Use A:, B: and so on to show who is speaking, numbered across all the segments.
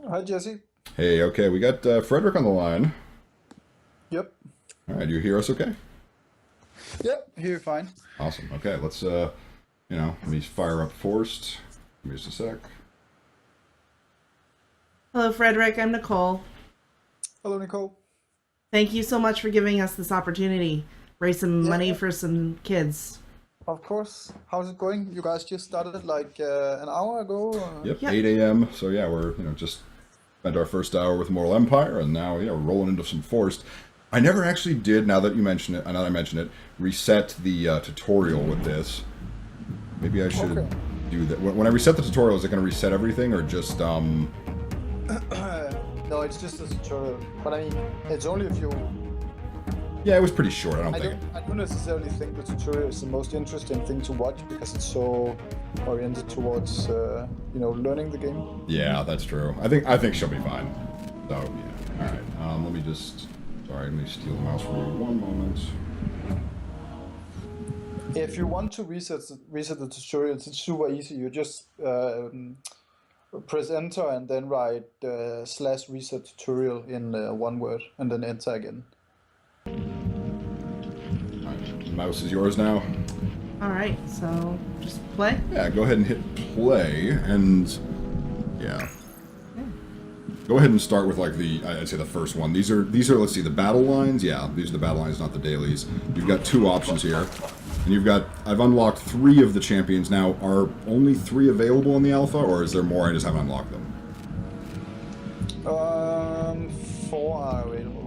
A: Hi, Jesse.
B: Hey, okay, we got Frederick on the line.
A: Yep.
B: All right, you hear us okay?
A: Yep. Here, fine.
B: Awesome. Okay, let's, let me fire up Forced. Give me just a sec.
C: Hello, Frederick. I'm Nicole.
A: Hello, Nicole.
C: Thank you so much for giving us this opportunity. Raise some money
A: Yeah,
C: for some kids.
A: of course. How's it going? You guys just started like an hour ago?
B: Yep,
C: Yep.
B: 8 a.m. So yeah, we're, just spent our first hour with Moral Empire, and now, we're rolling into some Forced. I never actually did, now that you mention it, now that I mention it, reset the tutorial with this. Maybe I should
A: Okay.
B: do that. When I reset the tutorial, is it going to reset everything, or just,
A: No, it's just a tutorial. But I mean, it's only if you.
B: Yeah, it was pretty short. I don't
A: I
B: think
A: don't. I don't necessarily think the tutorial is the most interesting thing to watch because it's so oriented towards, learning the game.
B: Yeah, that's true. I think she'll be fine. So yeah. All right. Let me just. Sorry, let me steal the mouse from you. One moment.
A: If you want to reset the tutorials, it's super easy. You just press enter and then write slash reset tutorial in one word and then enter again.
B: All right. The mouse is yours now.
C: All right, so just play.
B: Yeah. Go ahead and hit play, and yeah. Go ahead and start with like I'd say the first one. These are let's see, the battle lines. Yeah, these are the battle lines, not the dailies. You've got two options here. And I've unlocked 3 of the champions now. Are only 3 available in the alpha, or is there more? I just haven't unlocked them.
A: Um, 4 are available.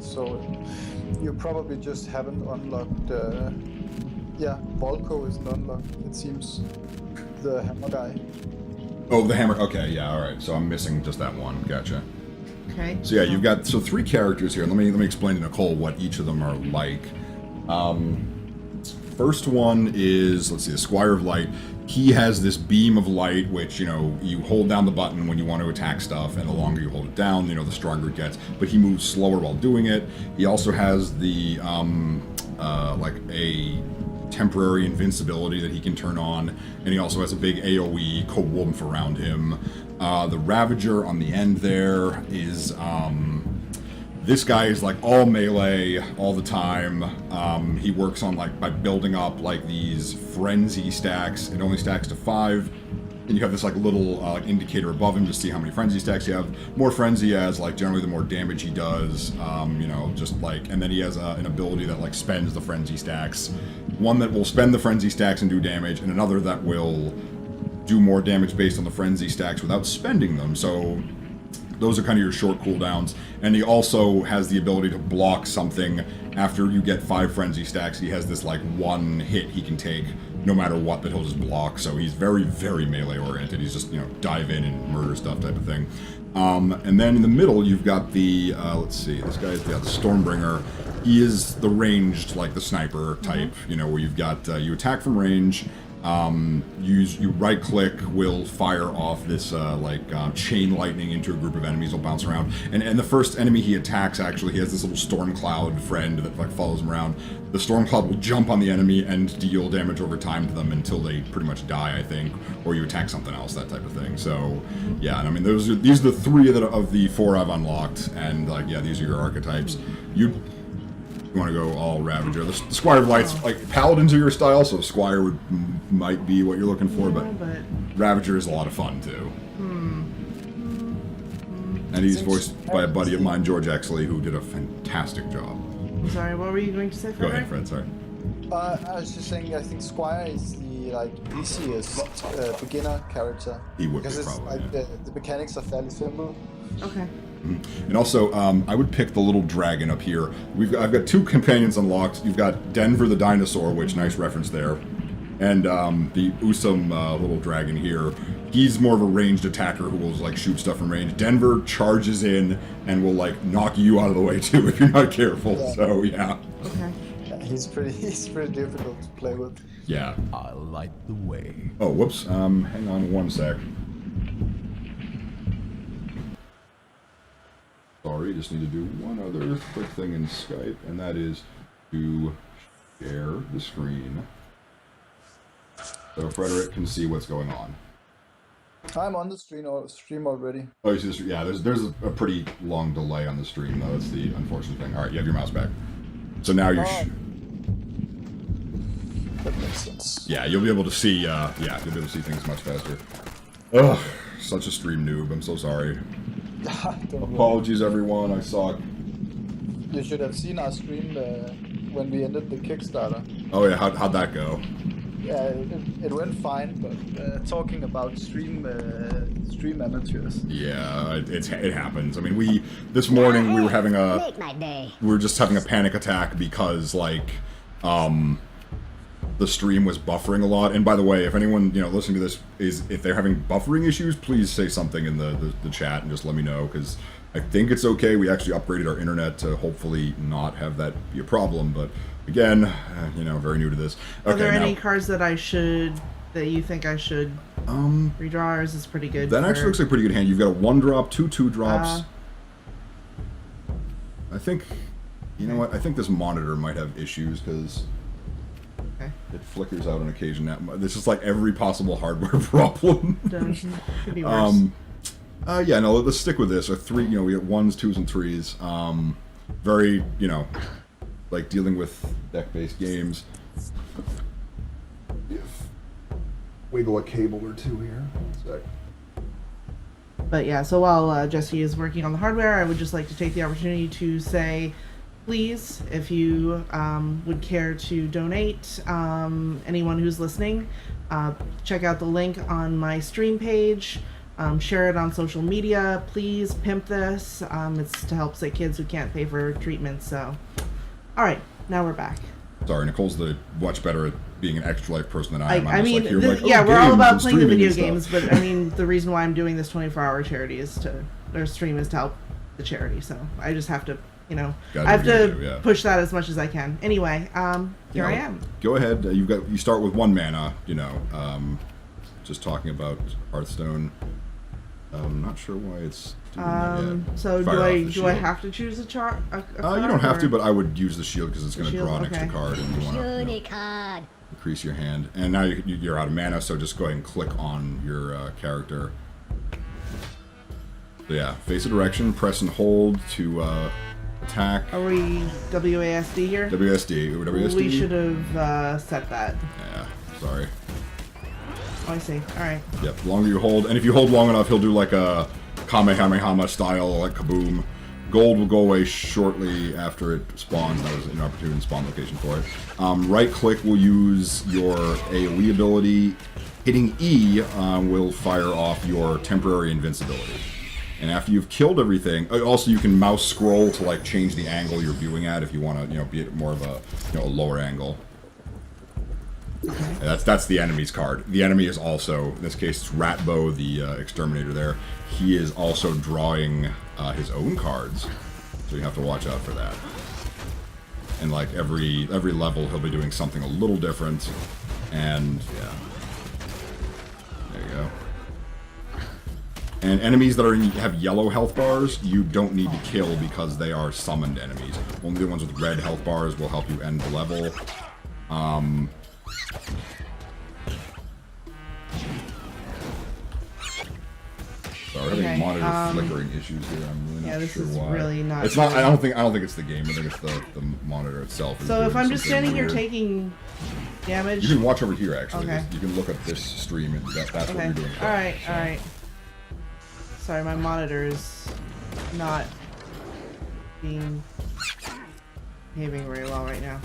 A: So you probably just haven't unlocked. Yeah, Volko isn't unlocked. It seems the hammer guy.
B: Oh, the hammer. Okay, yeah, all right. So I'm missing just that one. Gotcha.
C: Okay.
B: So yeah, you've got 3 characters here. Let me explain to Nicole what each of them are like. First one is, let's see, the Squire of Light. He has this beam of light, which, you hold down the button when you want to attack stuff, and the longer you hold it down, the stronger it gets. But he moves slower while doing it. He also has the, like a temporary invincibility that he can turn on, and he also has a big AoE co-wolf around him. The Ravager on the end there is, this guy is like all melee all the time. He works on by building up these frenzy stacks. It only stacks to 5. And you have this little indicator above him to see how many frenzy stacks you have. More frenzy has generally the more damage he does. And then he has an ability that spends the frenzy stacks. One that will spend the frenzy stacks and do damage, and another that will do more damage based on the frenzy stacks without spending them. So those are kind of your short cooldowns. And he also has the ability to block something after you get 5 frenzy stacks. He has this one hit he can take no matter what that he'll just block. So he's very, very melee oriented. He's just, dive in and murder stuff type of thing. And then in the middle, you've got the, let's see, this guy is the Stormbringer. He is the ranged, the sniper type, where you've got, you attack from range. You right click will fire off this chain lightning into a group of enemies. Will bounce around, and the first enemy he attacks, actually he has this little storm cloud friend that follows him around. The storm cloud will jump on the enemy and deal damage over time to them until they pretty much die, I think, or you attack something else, that type of thing. So yeah, and I mean these are the 3 of the 4 I've unlocked, and these are your archetypes. You want to go all Ravager. The Squire of Light's Paladins are your style, so Squire might be what you're looking for, but Ravager is a lot of fun too. And he's voiced by a buddy of mine, George Exley, who did a fantastic job.
C: I'm sorry, what were you going to say,
B: Go
C: Frederick?
B: ahead, Fred. Sorry.
A: I was just saying, I think Squire is the easiest beginner character
B: He would
A: because
B: be,
A: it's
B: probably, yeah.
A: the mechanics are fairly simple.
C: Okay.
B: And also, I would pick the little dragon up here. I've got 2 companions unlocked. You've got Denver the dinosaur, which nice reference there, and the Usum little dragon here. He's more of a ranged attacker who will shoot stuff from range. Denver charges in and will knock you out of the way too if you're not careful.
A: Yeah.
B: So yeah.
C: Okay.
A: Yeah, he's pretty difficult to play with.
B: Yeah.
D: I'll light the way.
B: Oh, whoops. Hang on one sec. Sorry, just need to do one other quick thing in Skype, and that is to share the screen so Frederick can see what's going on.
A: I'm on the stream already.
B: Oh, you see this? Yeah, there's a pretty long delay on the stream though. That's the unfortunate thing. All right, you have your mouse back. So now you're.
A: Oh, that makes sense.
B: Yeah, you'll be able to see. Yeah, you'll be able to see things much faster. Ugh, such a stream noob. I'm so sorry. Apologies, everyone. I suck.
A: You should have seen our stream when we ended the Kickstarter.
B: Oh yeah, how'd that go?
A: Yeah, it went fine, but talking about stream amateurs.
B: Yeah, it happens. I mean, this morning we were having we were just having a panic attack because like the stream was buffering a lot. And by the way, if anyone listening to this if they're having buffering issues, please say something in the chat and just let me know, because I think it's okay. We actually upgraded our internet to hopefully not have that be a problem, but again, very new to this. Okay,
C: are there any cards that you think I should redraw, or is this pretty good?
B: That actually looks like a pretty good hand. You've got a 1-drop, 2 2-drops. I think, you know what? I think this monitor might have issues because it flickers out on occasion. This is like every possible hardware problem.
C: Could be worse.
B: Yeah, no, let's stick with this. 3, we got 1s, 2s, and 3s. Very, like dealing with deck-based games. Wiggle a cable or two here. Sec.
C: But yeah, so while Jesse is working on the hardware, I would just like to take the opportunity to say, please, if you would care to donate, anyone who's listening, check out the link on my stream page. Share it on social media. Please pimp this. It's to help sick kids who can't pay for treatment. So, all right, now we're back.
B: Sorry, Nicole's much better at being an extra life person than I am.
C: I mean,
B: we're
C: we're all about playing the video games, but I mean, the reason why I'm doing this 24-hour charity stream is to help the charity. So I just have to, I have to push that as much as I can. Anyway, here I am.
B: Go ahead. You start with 1 mana. Just talking about Hearthstone. I'm not sure why it's doing that yet.
C: So do I have to choose a card?
B: You don't have to, but I would use the shield because it's going to draw an extra card, and you want to increase your hand. And now you're out of mana, so just go ahead and click on your character. So yeah, face a direction, press and hold to attack.
C: Are we WASD here?
B: WSD.
C: We should have set that.
B: Yeah, sorry.
C: Oh, I see. Alright.
B: Yep, the longer you hold, and if you hold long enough, he'll do like a Kamehameha style, like kaboom. Gold will go away shortly after it spawns. That was an opportune spawn location for it. Right click will use your AoE ability. Hitting E will fire off your temporary invincibility. And after you've killed everything, also you can mouse scroll to like change the angle you're viewing at if you want to, be at more of a lower angle. Okay. That's the enemy's card. The enemy is also, in this case, it's Ratbo, the exterminator there. He is also drawing his own cards, so you have to watch out for that. And like every level, he'll be doing something a little different. And yeah, there you go. And enemies that have yellow health bars, you don't need to kill because they are summoned enemies. Only the ones with red health bars will help you end the level. Sorry, we're having monitor flickering issues here. I'm really not sure why.
C: Really not.
B: It's not. I don't think it's the game. I think it's the monitor itself.
C: So if I'm just standing here taking damage,
B: you can watch over here. Actually,
C: okay.
B: You can look at this stream, and that's what you're doing.
C: All right. Sorry, my monitor is not behaving very well right now.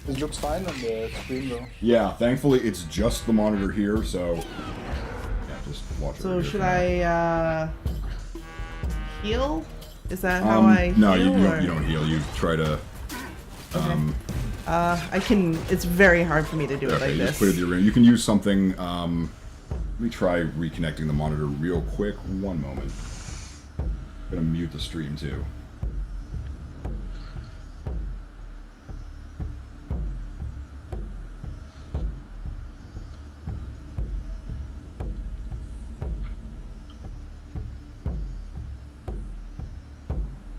A: It looks fine on the screen though.
B: Yeah, thankfully it's just the monitor here, so yeah, just watch it.
C: So should I heal? Is that how I heal?
B: No, you don't heal. You try to
C: I can. It's very hard for me to do it like
B: you
C: this.
B: Just put it in the room. You can use something. Let me try reconnecting the monitor real quick. One moment. I'm gonna mute the stream too.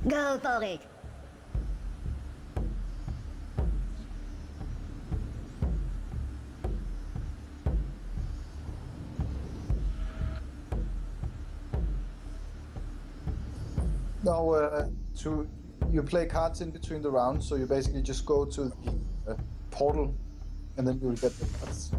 D: Go for it.
A: So you play cards in between the rounds, so you basically just go to the portal, and then you'll get the cards.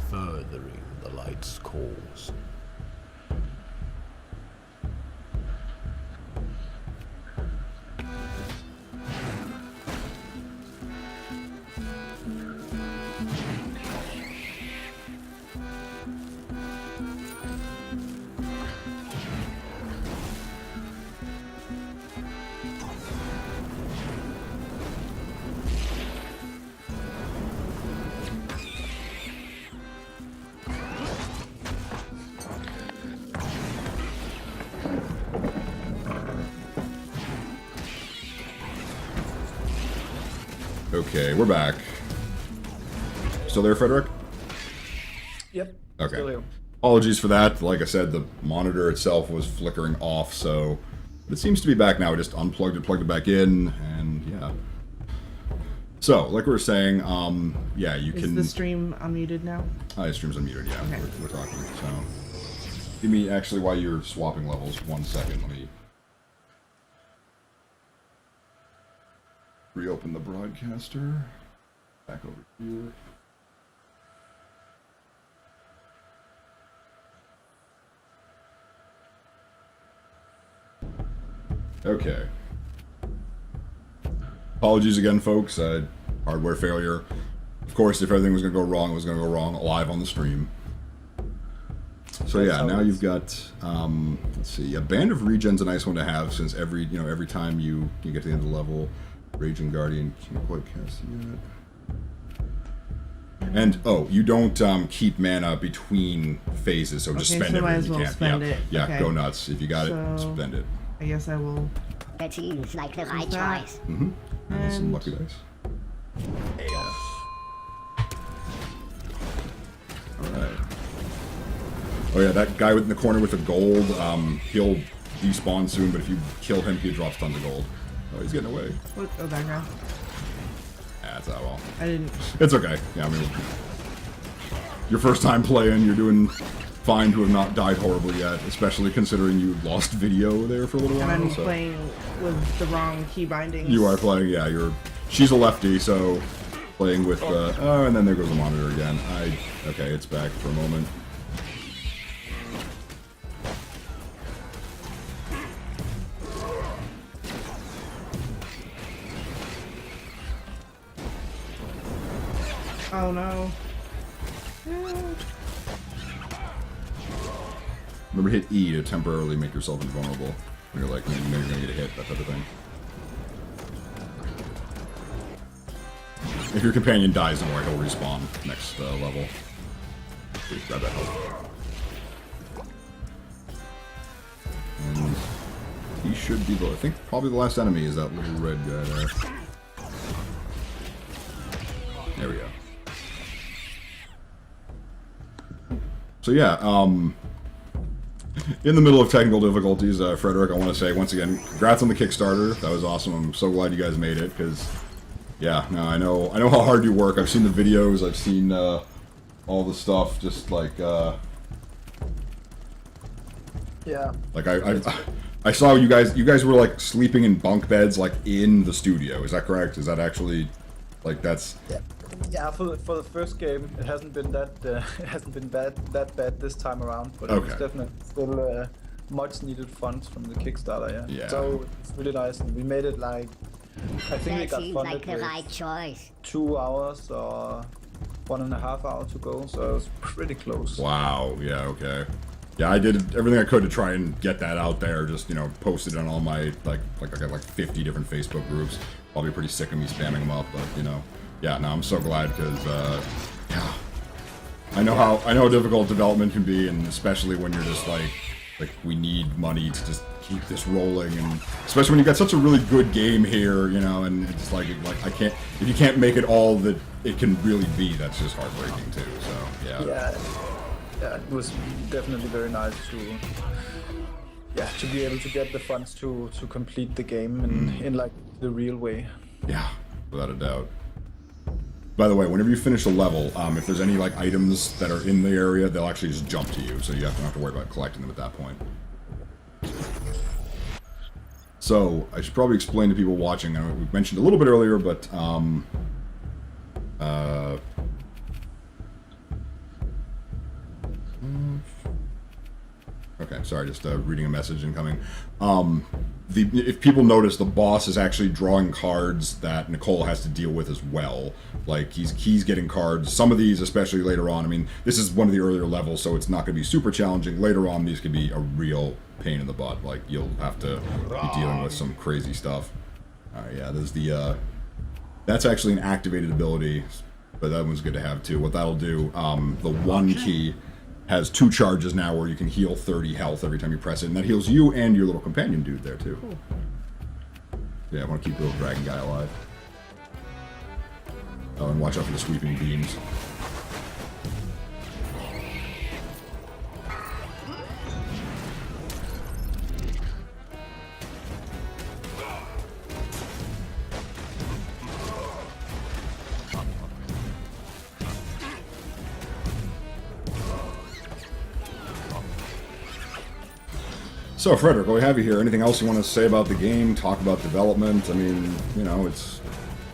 E: Furthering the light's cause.
B: Okay, we're back. Still there, Frederik?
A: Yep.
B: Okay.
A: Still here.
B: Apologies for that. Like I said, the monitor itself was flickering off, so it seems to be back now. I just unplugged it, plugged it back in, and yeah. So, like we were saying, yeah, you can...
C: Is the stream unmuted now?
B: The stream's unmuted, yeah.
C: Okay.
B: We're talking, so... Give me, actually, while you're swapping levels, 1 second, let me... reopen the broadcaster. Back over here. Okay. Apologies again, folks. Hardware failure. Of course, if everything was going to go wrong, it was going to go wrong live on the stream. So yeah, now you've got, let's see, a Band of Regen's a nice one to have, since every time you get to the end of the level, Raging Guardian can't quite cast yet. And, oh, you don't keep mana between phases, so just spend
C: so might
B: everything
C: as well
B: you can.
C: spend
B: Yeah,
C: it.
B: yeah,
C: Okay.
B: go nuts. If you got
C: So-
B: it, spend it.
C: I guess I will.
D: That seems like the right
C: that?
D: choice.
B: Mm-hmm. And some
C: And-
B: lucky dice. Alright. Oh yeah, that guy in the corner with the gold, he'll despawn soon, but if you kill him, he drops tons of gold. Oh, he's getting away.
C: Look, oh, that guy.
B: That's not well.
C: I didn't.
B: It's okay. Yeah, I mean, your first time playing, you're doing fine to have not died horribly yet, especially considering you lost video there for a little while.
C: And I'm
B: so.
C: playing with the wrong key bindings.
B: You are playing, yeah, she's a lefty, so playing with, oh, and then there goes the monitor again. Okay, it's back for a moment.
C: Oh no.
B: Remember, hit E to temporarily make yourself invulnerable when you're like, you know you're gonna get a hit, that type of thing. If your companion dies, don't worry, he'll respawn next level. Please grab that health. And he should be I think probably the last enemy is that little red guy there. There we go. So yeah, in the middle of technical difficulties, Frederik, I want to say once again, congrats on the Kickstarter. That was awesome. I'm so glad you guys made it, because yeah, no, I know how hard you work. I've seen the videos, I've seen all the stuff. Just like
A: Yeah.
B: like I saw you guys were like sleeping in bunk beds like in the studio. Is that correct? Is that actually like that's?
A: Yeah, for the first game, it hasn't been that that bad this time around, but
B: Okay.
A: it's definitely still much needed funds from the Kickstarter. Yeah.
B: Yeah.
A: So it's really nice, and we made it like I think we
D: That
A: got
D: seems
A: funded
D: like the
A: with
D: right choice.
A: 2 hours or 1.5 hours to go, so it was pretty close.
B: Wow. Yeah. Okay. Yeah, I did everything I could to try and get that out there. Just posted on all my I got like 50 different Facebook groups. Probably pretty sick of me spamming them up, but yeah. No, I'm so glad because yeah, I know how difficult development can be, and especially when you're just like we need money to just keep this rolling, and especially when you got such a really good game here, you know, and it's like I can't, if you can't make it all that it can really be, that's just heartbreaking too. So
A: Yeah, it was definitely very nice to be able to get the funds to complete the game in like the real way.
B: Yeah, without a doubt. By the way, whenever you finish a level, if there's any like items that are in the area, they'll actually just jump to you, so you don't have to worry about collecting them at that point. So, I should probably explain to people watching, we mentioned a little bit earlier, but okay, sorry, just reading a message incoming. If people notice, the boss is actually drawing cards that Nicole has to deal with as well. Like, he's getting cards. Some of these, especially later on, I mean, this is one of the earlier levels, so it's not going to be super challenging. Later on, these could be a real pain in the butt. Like, you'll have to be dealing with some crazy stuff. Alright, yeah, there's the, that's actually an activated ability, but that one's good to have too. What that'll do, the one key has 2 charges now where you can heal 30 health every time you press it, and that heals you and your little companion dude there too. Cool. Yeah, I want to keep the little dragon guy alive. Oh, and watch out for the sweeping beams. So, Frederik, while we have you here, anything else you want to say about the game? Talk about development? I mean, you know,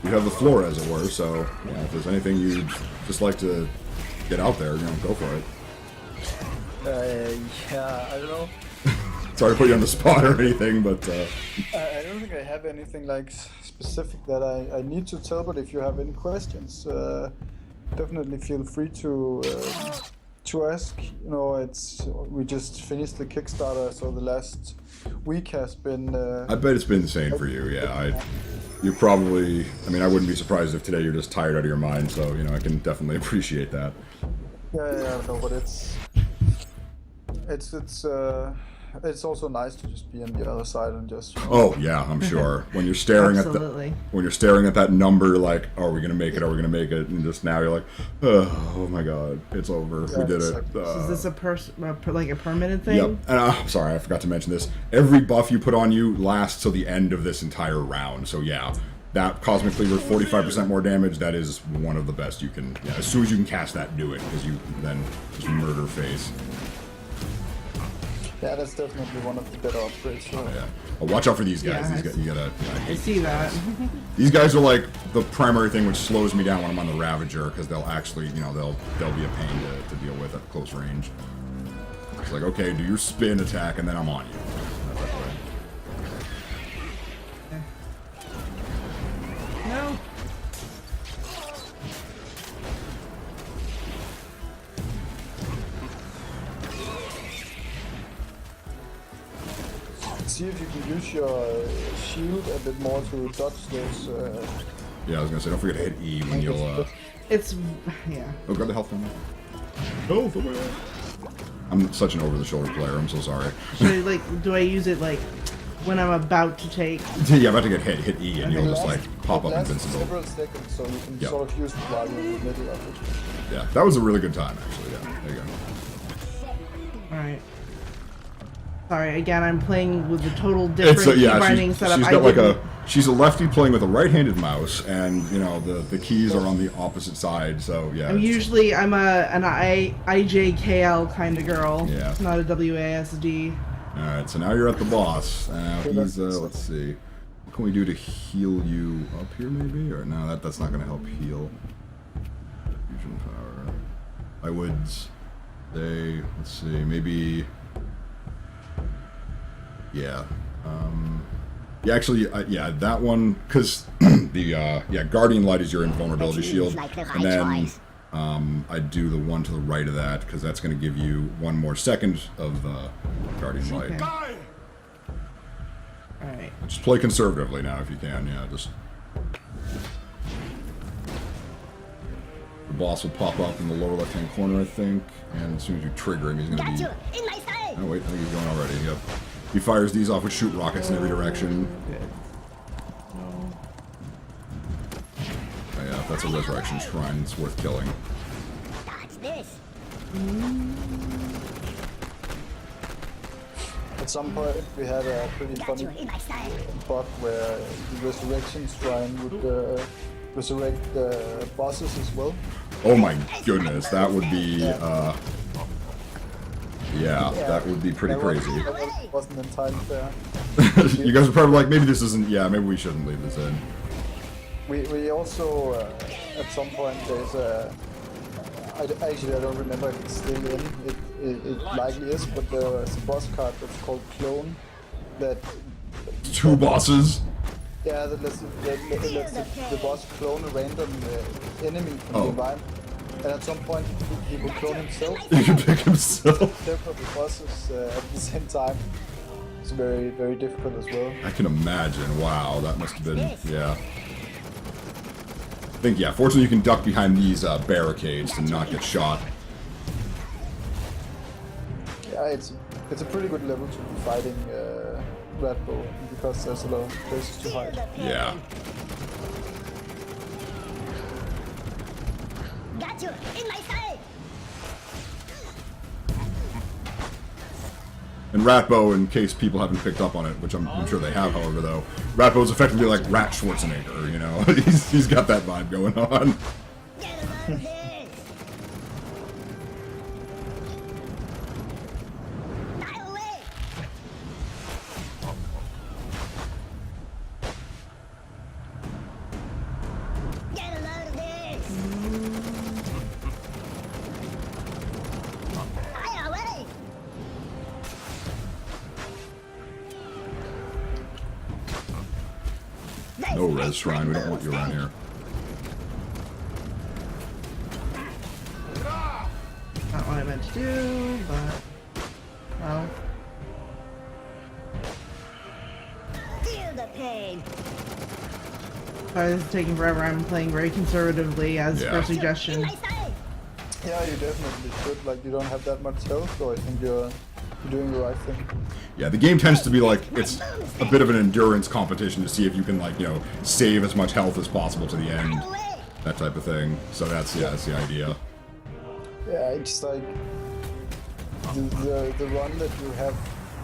B: you have the floor, as it were. So, you know, if there's anything you'd just like to get out there, you know, go for it.
A: Yeah, I don't know.
B: Sorry to put you on the spot or anything, but
A: I don't think I have anything like specific that I need to tell. But if you have any questions, definitely feel free to ask. You know, we just finished the Kickstarter, so the last week has been.
B: I bet it's been the same for you. Yeah, you probably. I mean, I wouldn't be surprised if today you're just tired out of your mind. So you know, I can definitely appreciate that.
A: Yeah, no, but it's also nice to just be on the other side and just. You know,
B: oh yeah, I'm sure. When you're staring at that number, like, oh, are we gonna make it? Are we gonna make it? And just now you're like, oh my god, it's over.
A: Yeah,
B: we did it.
C: So is this a permanent thing?
B: Yep. And sorry, I forgot to mention this. Every buff you put on you lasts till the end of this entire round. So yeah, that Cosmic Cleaver, 45% more damage. That is one of the best you can. Yeah, as soon as you can cast that, do it, because you then just murder face.
A: Yeah, that's definitely one of the better upgrades. So.
B: Yeah. Well, watch out for these guys.
C: Yeah,
B: you gotta.
C: I see that.
B: These guys are like the primary thing which slows me down when I'm on the Ravager, because they'll actually, you know, they'll be a pain to deal with at close range. It's like, okay, do your spin attack, and then I'm on you.
C: No.
A: See if you can use your shield a bit more to dodge those.
B: Yeah, I was gonna say, don't forget to hit E when you'll.
C: It's yeah.
B: Oh, grab the health from me. Health away. I'm such an over-the-shoulder player. I'm so sorry.
C: So, do I use it when I'm about to take?
B: Yeah, about to get hit. Hit E, and you'll just pop up invincible.
A: Several seconds, so you can sort of use it while you're in the middle of it.
B: Yeah, that was a really good time, actually. Yeah, there you go.
C: All right. Sorry, again, I'm playing with a total different key-binding setup.
B: She's a lefty playing with a right-handed mouse, and you know the keys are on the opposite side. So yeah.
C: I'm an IJKL kind of girl.
B: Yeah.
C: Not a WASD.
B: All right, so now you're at the boss. He's let's see, what can we do to heal you up here maybe? Or no, that's not going to help heal. Fusion power. I would say, let's see, maybe. Yeah. Yeah, actually, yeah, that one, because the Guardian Light is your invulnerability shield, and then I'd do the one to the right of that, because that's going to give you 1 more second of the Guardian Light.
C: Okay. Alright.
B: Just play conservatively now if you can, yeah, just... The boss will pop up in the lower left-hand corner, I think, and as soon as you trigger him, he's going to be... Oh wait, I think he's going already, yep. He fires these off with shoot rockets in every direction.
C: Good. No.
B: Oh, yeah, if that's a resurrection shrine, it's worth killing.
D: Dodge this.
A: At some point, we had a pretty
D: Got
A: funny
D: you in my sight.
A: bug where the resurrection shrine would resurrect the bosses as well.
B: Oh my goodness, that would be, yeah, that would be pretty
A: That
B: crazy.
A: wasn't entirely fair.
B: You guys are probably like, maybe this isn't, yeah, maybe we shouldn't leave this in.
A: We also, at some point, there's a... Actually, I don't remember if it's still in. It likely is, but there's a boss card that's called Clone. That
B: 2 bosses?
A: yeah, that lets the boss clone a random enemy from the environment. And at some point, he will clone himself.
B: He can pick himself.
A: Several bosses at the same time. It's very, very difficult as well.
B: I can imagine. Wow, that must have been, yeah. I think, yeah, fortunately you can duck behind these barricades to not get shot.
A: Yeah, it's a pretty good level to be fighting Red Bull because there's a lot of places to hide.
B: Yeah.
D: Got you in my sight.
B: And Ratbo, in case people haven't picked up on it, which I'm sure they have, however, though, Ratbo is effectively like Rat Schwarzenegger, you know? he's got that vibe going on.
D: Get a load of this. Dial away. Get a load of this. Dial away.
B: No res shrine, we don't want you around here.
C: Not what I meant to do, but well.
D: Feel the pain.
C: Sorry, this is taking forever. I'm playing very conservatively as
B: Yeah.
C: per
D: In
C: suggestion.
D: my sight.
A: Yeah, you definitely should. Like, you don't have that much health, so I think you're doing the right thing.
B: Yeah, the game tends to be like, it's a bit of an endurance competition to see if you can, like, you know, save as much health as possible to the end.
D: Dial away.
B: That type of thing. So that's, yeah, that's the idea.
A: Yeah, it's like the run that you have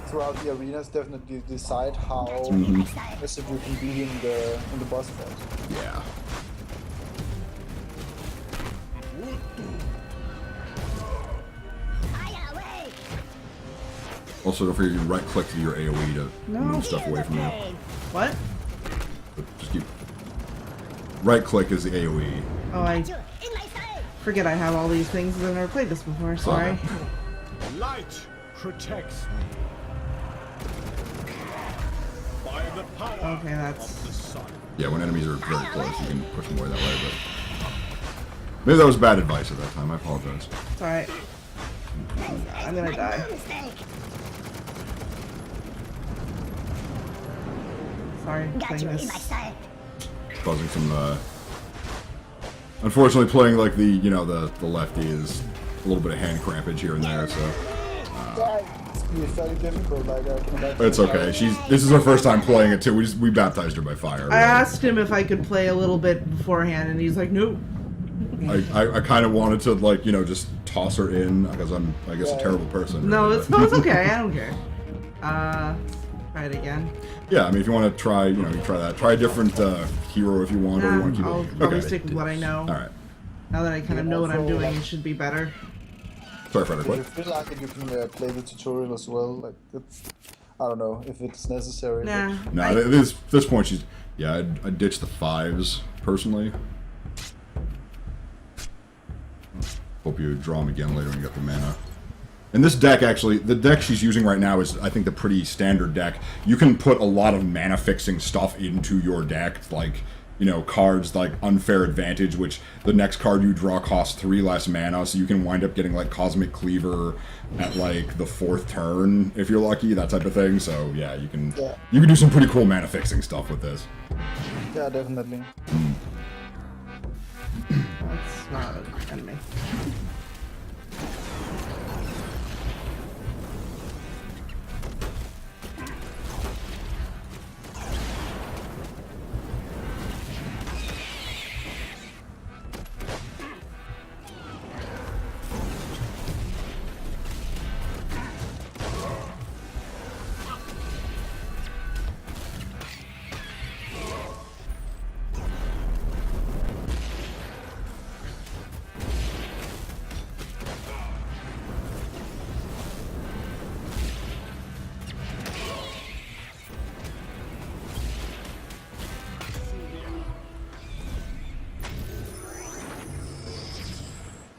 A: throughout the arenas definitely decide how aggressive you can be in the boss fight.
B: Yeah.
D: Dial away.
B: Also, don't forget you can right-click to your AoE to
C: No.
B: move stuff away from you.
D: Pain.
C: What?
B: But just keep... Right-click is the AoE.
C: Oh, I
D: Got you in my sight.
C: forget I have all these things because I've never played this before. Sorry.
E: Light protects me. By the power
C: Okay, that's.
E: of the sun.
B: Yeah, when enemies are very close, you can push them away that way, but... Maybe that was bad advice at that time, I apologize.
C: It's alright. I'm gonna die.
D: Mistake.
C: Sorry,
D: Got
C: playing
D: you in my
C: this.
D: sight.
B: Causing some, unfortunately playing like the, you know, the lefty is a little bit of hand crampage here and there, so...
A: Yeah, it's gonna be fairly difficult, like I can imagine.
B: It's okay, this is her first time playing it too, we baptized her by fire.
C: I asked him if I could play a little bit beforehand, and he's like, "Nope."
B: I kind of wanted to, like, you know, just toss her in, because I'm, I guess, a terrible person.
C: No,
B: really,
C: it's
B: but-
C: no, it's okay. I don't care. Try it again.
B: Yeah, I mean, if you want to try, you know, you try that. Try a different hero if you want, or you want to keep
C: I'll
B: it.
C: probably
B: Okay.
C: stick with what I know.
B: Alright.
C: Now that I kind of know what I'm doing, it should be better.
B: Sorry, Frederik,
A: If you
B: what?
A: feel like it, you can play the tutorial as well. Like, it's, I don't know if it's necessary. but-
C: Nah.
B: No,
C: I-
B: at this point, she's... Yeah, I'd ditch the 5s, personally. Hope you draw them again later when you get the mana. And this deck, actually, the deck she's using right now is, I think, the pretty standard deck. You can put a lot of mana-fixing stuff into your deck, like, you know, cards like Unfair Advantage, which the next card you draw costs 3 less mana, so you can wind up getting, like, Cosmic Cleaver at, like, the 4th turn, if you're lucky, that type of thing. So, yeah, you can do some pretty cool mana-fixing stuff with this.
A: Yeah, definitely.
C: That's not an enemy.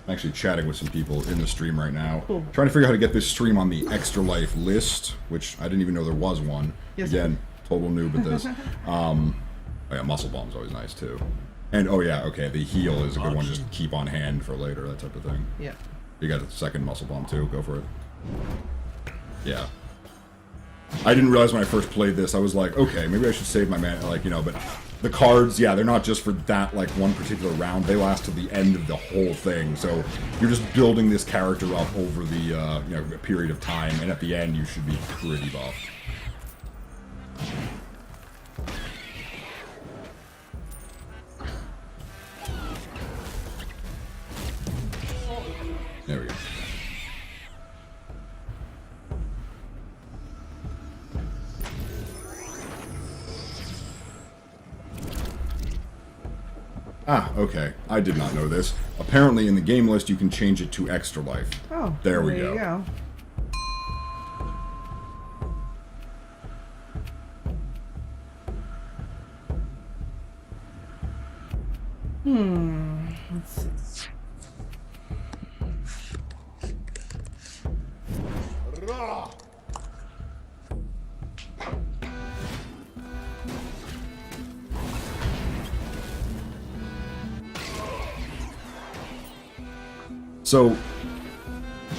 B: I'm actually chatting with some people in the stream right now.
C: Cool.
B: Trying to figure out how to get this stream on the Extra Life list, which I didn't even know there was one.
C: Yes.
B: Again, total noob at this. Oh yeah, Muscle Bomb's always nice too. And oh yeah, okay, the heal is a good one to just keep on hand for later, that type of thing.
C: Yeah.
B: You got a second Muscle Bomb too, go for it. Yeah. I didn't realize when I first played this, I was like, okay, maybe I should save my man, like, you know, but the cards, yeah, they're not just for that, like, one particular round, they last to the end of the whole thing, so you're just building this character up over the, you know, a period of time, and at the end, you should be pretty buff. There we go. Ah, okay. I did not know this. Apparently in the game list you can change it to Extra Life.
C: Oh,
B: there we
C: you
B: go.
C: go. Let's see.
B: So,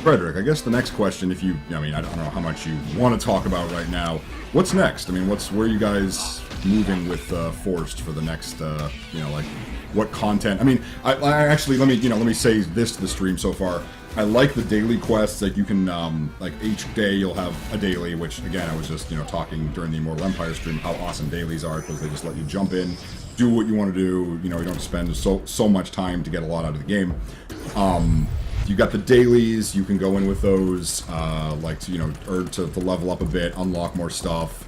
B: Frederik, I guess the next question, if you, I mean, I don't know how much you want to talk about right now. What's next? I mean, where are you guys moving with Forced for the next, you know, like, what content? I mean, I actually, let me say this to the stream so far. I like the daily quests that you can, like, each day you'll have a daily, which, again, I was just, you know, talking during the Immortal Empire stream how awesome dailies are, because they just let you jump in, do what you want to do, you know, you don't spend so much time to get a lot out of the game. You got the dailies, you can go in with those, like, to, you know, or to level up a bit, unlock more stuff.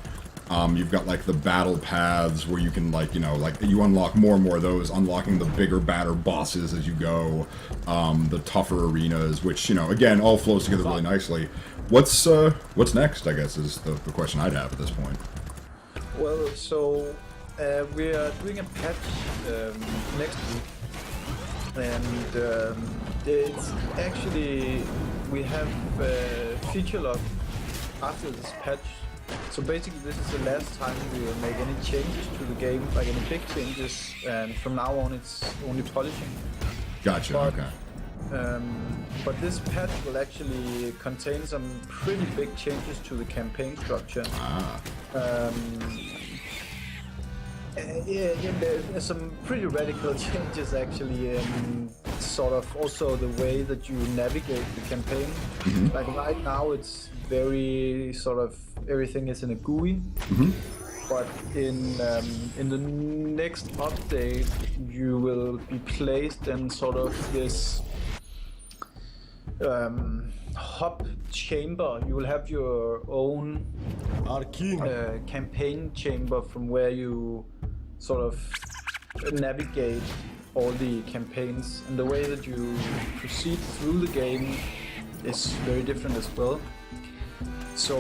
B: You've got, like, the battle paths where you can, like, you know, like, you unlock more and more of those, unlocking the bigger, badder bosses as you go, the tougher arenas, which, you know, again, all flows together really nicely. What's next, I guess, is the question I'd have at this point.
A: Well, so we are doing a patch next week, and it's actually, we have feature lock after this patch. So basically this is the last time we will make any changes to the game, like any big changes, and from now on it's only polishing.
B: Gotcha, okay.
A: But this patch will actually contain some pretty big changes to the campaign structure. Yeah, there's some pretty radical changes actually in sort of also the way that you navigate the campaign.
B: Mm-hmm.
A: Like right now it's very sort of, everything is in a GUI.
B: Mm-hmm.
A: But in the next update you will be placed in sort of this hub chamber. You will have your own campaign chamber from where you sort of navigate all the campaigns, and the way that you proceed through the game is very different as well. So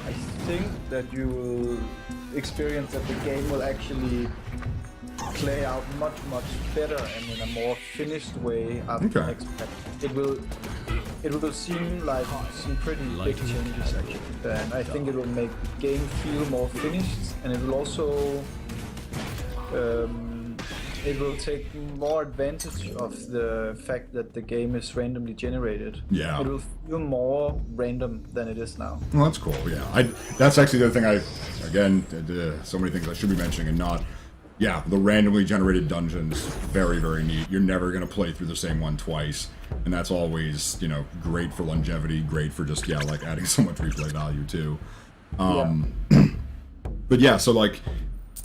A: I think that you will experience that the game will actually play out much better and in a more finished way after the next patch. It will seem like some pretty big changes actually, and I think it will make the game feel more finished, and it will also it will take more advantage of the fact that the game is randomly generated.
B: Yeah.
A: It will feel more random than it is now.
B: Well, that's cool, yeah. That's actually the other thing again, so many things I should be mentioning and not. Yeah, the randomly generated dungeons, very, very neat. You're never going to play through the same one twice, and that's always, you know, great for longevity, great for just, yeah, like adding so much replay value too. But yeah, so like,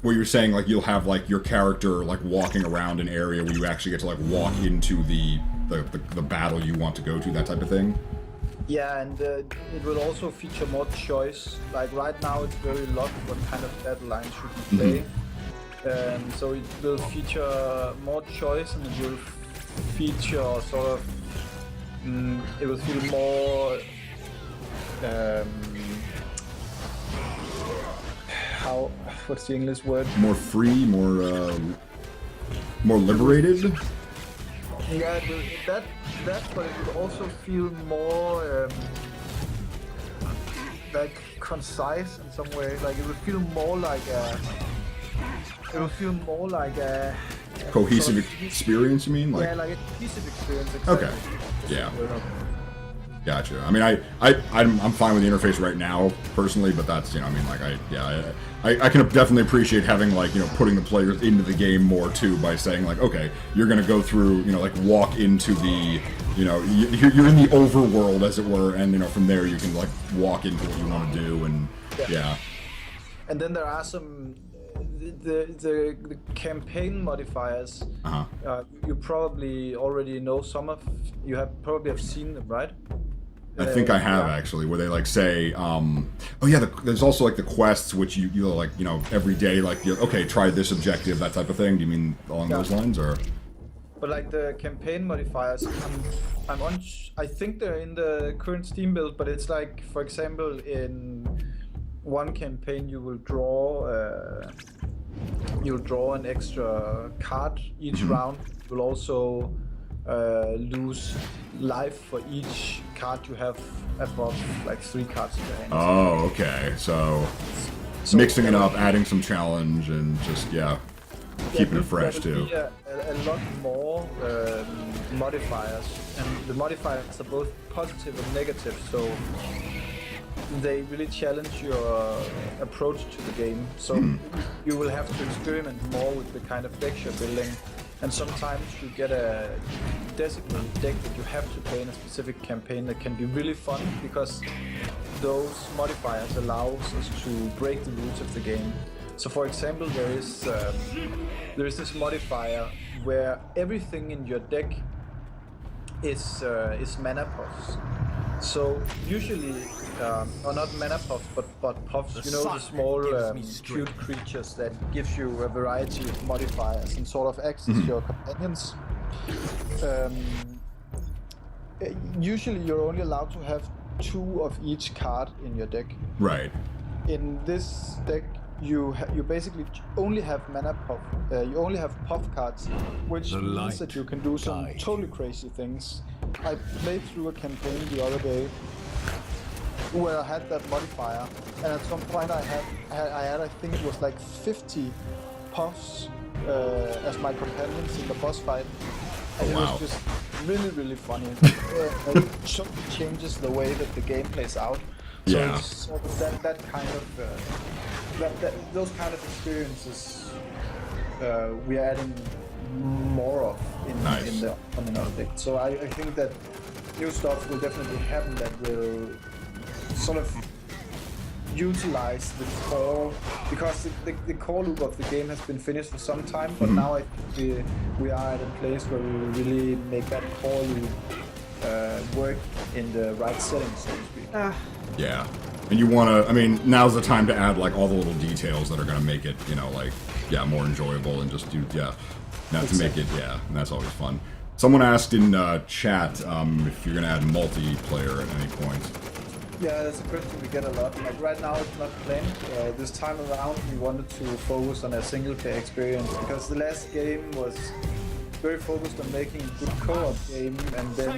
B: where you're saying, like, you'll have, like, your character, like, walking around an area where you actually get to, like, walk into the battle you want to go to, that type of thing?
A: Yeah, and it will also feature more choice. Like, right now it's very locked what kind of battle line should you play. So it will feature more choice, and it will feature sort of, it will feel more, what's the English word?
B: More free, more liberated?
A: Yeah, that but it would also feel more like concise in some way. Like it would feel more like a. It would feel more like a
B: Cohesive
A: sort of-
B: experience, you mean? Like,
A: yeah, like a cohesive experience. Exactly.
B: okay. Yeah. Gotcha. I mean, I'm fine with the interface right now, personally, but that's, you know, I mean, like, I can definitely appreciate having, like, you know, putting the players into the game more, too, by saying, like, okay, you're going to go through, you know, like, walk into the, you know, you're in the overworld, as it were, and, you know, from there you can, like, walk into what you want to do, and, yeah.
A: And then there are some, the campaign modifiers, you probably already know some of, probably have seen them, right?
B: I think I have actually, where they like say, oh yeah, there's also like the quests, which you like, you know, every day, like, okay, try this objective, that type of thing. Do you mean along those lines, or?
A: But like the campaign modifiers, I think they're in the current Steam build, but it's like, for example, in one campaign you will draw an extra card each round. You'll also lose life for each card you have above, like 3 cards in your hand.
B: Oh, okay. So mixing it up, adding some challenge, and just keeping it fresh too.
A: Be a lot more modifiers, and the modifiers are both positive and negative. So they really challenge your approach to the game. So you will have to experiment more with the kind of decks you're building. And sometimes you get a designated deck that you have to play in a specific campaign that can be really fun, because those modifiers allows us to break the rules of the game. So for example, there is this modifier where everything in your deck is mana puffs. So usually, or not mana puffs, but puffs, you know, the small cute creatures that gives you a variety of modifiers and sort of acts as your companions. Usually you're only allowed to have 2 of each card in your deck.
B: Right.
A: In this deck, you basically only have mana puff. You only have puff cards, which means that you can do some totally crazy things. I played through a campaign the other day where I had that modifier, and at some point I think it was like 50 puffs as my companions in the boss fight, and it was just really, really funny. It changes the way that the game plays out. So
B: Yeah.
A: it's sort of that kind of those kind of experiences we are adding more of in the upcoming update. So I think that new stuff will definitely happen that will sort of utilize the core, because the core loop of the game has been finished for some time, but now I think we are at a place where we will really make that core loop work in the right settings, so to speak.
B: Yeah. And you want to, I mean, now's the time to add, like, all the little details that are going to make it, you know, like, more enjoyable, and just do, not to make it, and that's always fun. Someone asked in chat if you're going to add multiplayer at any point.
A: Yeah, that's a question we get a lot. Like right now it's not planned. This time around we wanted to focus on a single player experience, because the last game was very focused on making a good co-op game and then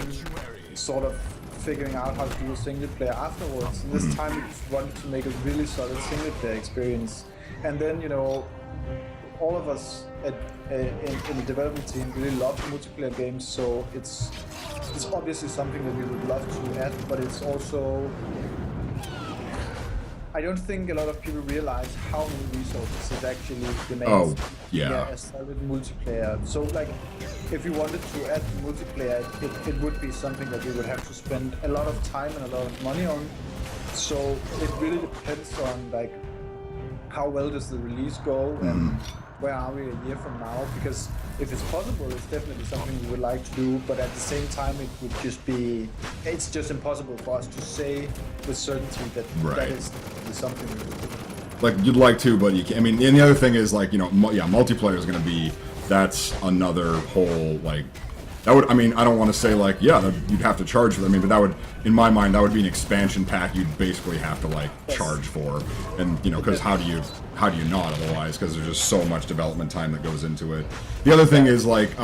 A: sort of figuring out how to do a single player afterwards. And this time we just wanted to make a really solid single player experience. And then, you know, all of us in the development team really love multiplayer games, so it's obviously something that we would love to add, but it's also, I don't think a lot of people realize how many resources it actually demands. A solid multiplayer. So like, if you wanted to add multiplayer, it would be something that we would have to spend a lot of time and a lot of money on. So it really depends on like how well does the release go and where are we a year from now, because if it's possible, it's definitely something we would like to do, but at the same time it would just be, it's just impossible for us to say with certainty that that is something we would do.
B: Like, you'd like to, but you can't. I mean, and the other thing is, like, you know, multiplayer is going to be, that's another whole, like, that would, I mean, I don't want to say, like, you'd have to charge for that. I mean, but that would, in my mind, that would be an expansion pack you'd basically have to, like, charge for. And, you know, because how do you not otherwise? Because there's just so much development time that goes into it. The other thing is, like,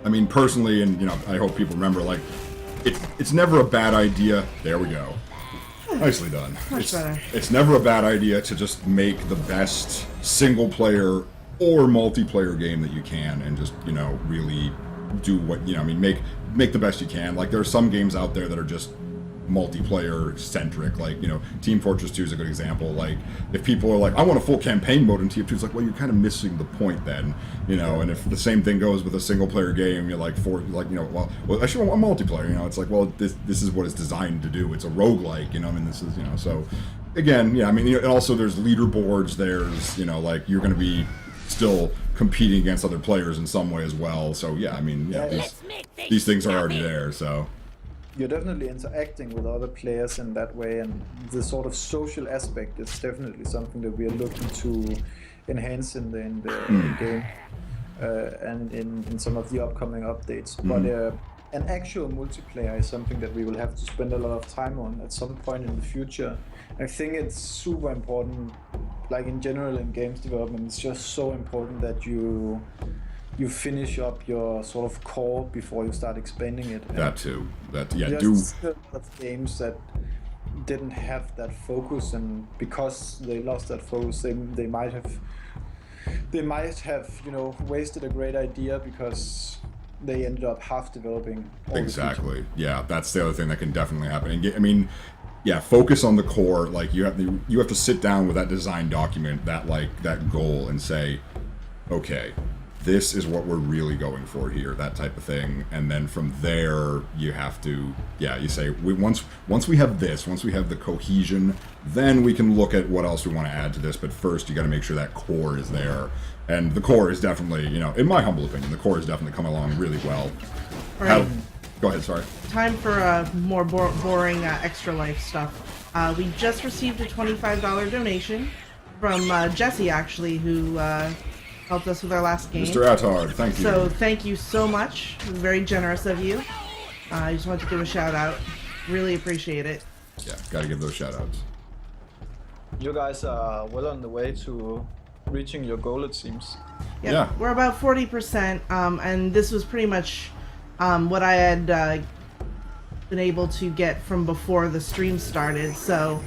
B: I mean, personally, and you know, I hope people remember, like, it's never a bad idea. There we go. Nicely done.
C: Much better.
B: It's never a bad idea to just make the best single player or multiplayer game that you can, and just, you know, really do what, you know, I mean, make the best you can. Like, there are some games out there that are just multiplayer centric, like, you know, Team Fortress 2 is a good example. Like, if people are like, I want a full campaign mode in TF2, it's like, well, you're kind of missing the point then, you know. And if the same thing goes with a single player game, you're like, you know, well I should want multiplayer, you know. It's like, well, this is what it's designed to do. It's a roguelike, you know. I mean, this is, you know, so again, yeah, I mean, you know, and also there's leaderboards, there's, you know, like, you're going to be still competing against other players in some way as well. So yeah, I mean, yeah, these things are already there, so
A: you're definitely interacting with other players in that way, and the sort of social aspect is definitely something that we are looking to enhance in the game and in some of the upcoming updates. But an actual multiplayer is something that we will have to spend a lot of time on at some point in the future. I think it's super important, like in general in games development, it's just so important that you finish up your sort of core before you start expanding it.
B: That too. That, yeah,
A: just a lot of games that didn't have that focus, and because they lost that focus, they might have, you know, wasted a great idea because they ended up half developing.
B: Exactly. Yeah, that's the other thing that can definitely happen. And I mean, yeah, focus on the core. Like, you have to sit down with that design document, that goal, and say, okay, this is what we're really going for here, that type of thing. And then from there, you have to, yeah, you say, once we have this, once we have the cohesion, then we can look at what else we want to add to this. But first, you got to make sure that core is there. And the core is definitely, you know, in my humble opinion, the core is definitely come along really well.
C: Right.
B: Go ahead, sorry.
C: Time for more boring Extra Life stuff. We just received a $25 donation from Jesse, actually, who helped us with our last game.
B: Mr. Attard, thank you.
C: So thank you so much. It was very generous of you. I just wanted to give a shout out. Really appreciate it.
B: Yeah, gotta give those shout outs.
A: You guys are well on the way to reaching your goal, it seems.
C: Yep.
B: Yeah.
C: We're about 40%, and this was pretty much what I had been able to get from before the stream started. So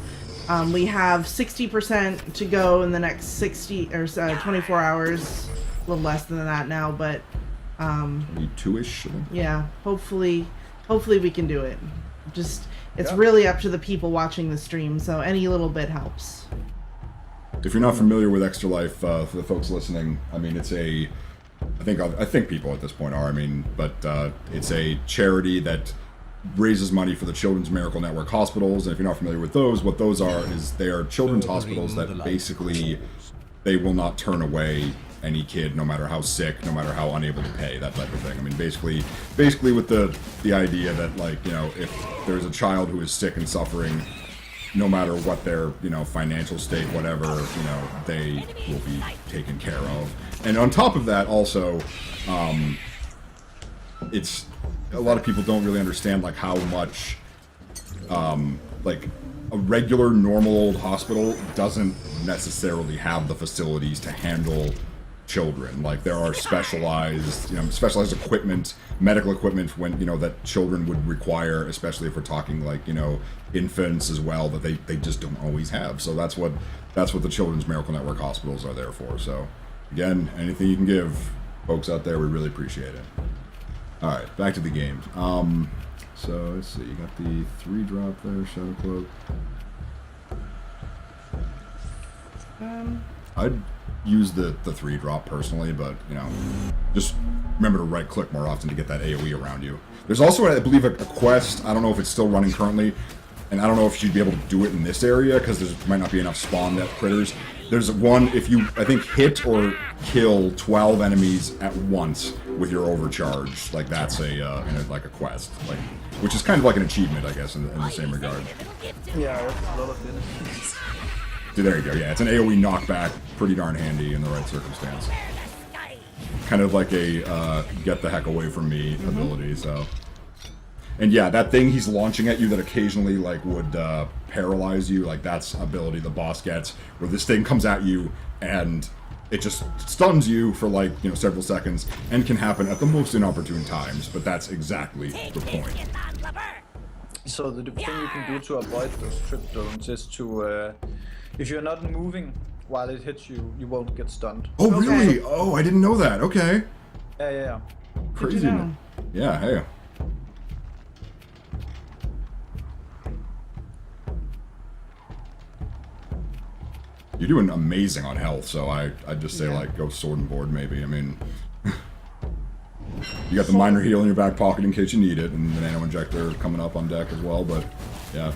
C: we have 60% to go in the next 60 or 24 hours. A little less than that now, but
B: Maybe 2-ish.
C: yeah, hopefully we can do it. Just it's really up to the people watching the stream, so any little bit helps.
B: If you're not familiar with Extra Life, for the folks listening, I mean, it's I think people at this point are. I mean, but it's a charity that raises money for the Children's Miracle Network hospitals. And if you're not familiar with those, what those are is they are children's hospitals that basically they will not turn away any kid, no matter how sick, no matter how unable to pay, that type of thing. I mean, basically with the idea that, like, you know, if there's a child who is sick and suffering, no matter what their, you know, financial state, whatever, you know, they will be taken care of. And on top of that, also, it's a lot of people don't really understand, like, how much, like, a regular, normal old hospital doesn't necessarily have the facilities to handle children. Like, there are specialized equipment, medical equipment, when, you know, that children would require, especially if we're talking, like, you know, infants as well, that they just don't always have. So that's what the Children's Miracle Network hospitals are there for. So again, anything you can give folks out there, we really appreciate it. All right, back to the game. So let's see, you got the 3-drop there, Shadow Cloak. I'd use the 3-drop personally, but, you know, just remember to right-click more often to get that AoE around you. There's also, I believe, a quest. I don't know if it's still running currently, and I don't know if you'd be able to do it in this area because there might not be enough spawn net critters. There's one, if you, I think, hit or kill 12 enemies at once with your overcharge, like, that's like a quest, like, which is kind of like an achievement, I guess, in the same regard.
A: Yeah, that's a lot of enemies.
B: There you go, yeah, it's an AoE knockback, pretty darn handy in the right circumstance. Kind of like a get the heck away from me ability, so. And yeah, that thing he's launching at you that occasionally, like, would paralyze you, like, that's ability the boss gets, where this thing comes at you and it just stuns you for like, you know, several seconds and can happen at the most inopportune times, but that's exactly the point.
A: So the thing you can do to avoid those trip zones is to, if you're not moving while it hits you, you won't get stunned.
B: Oh,
C: Okay.
B: really? Oh, I didn't know that. Okay.
A: Yeah.
B: Crazy.
C: know.
B: Yeah, hey. You're doing amazing on health, so I'd just say,
C: Yeah.
B: like, go sword and board, maybe. I mean, you got the minor heal in your back pocket in case you need it, and the nano injector coming up on deck as well, but, yeah.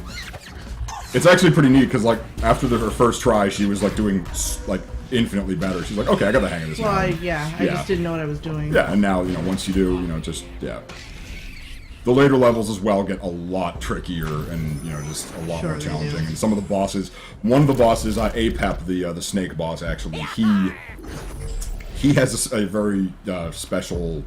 B: It's actually pretty neat, because, like, after her first try, she was, like, doing, like, infinitely better. She's like, okay, I got the hang of this
C: Well,
B: now.
C: I
B: Yeah.
C: just didn't know what I was doing.
B: Yeah, and now, you know, once you do, you know, just, yeah. The later levels as well get a lot trickier and, you know, just a lot
C: Sure
B: more
C: they
B: challenging.
C: do.
B: And some of the bosses, one of the bosses, Apep, the snake boss, actually, he has a very special,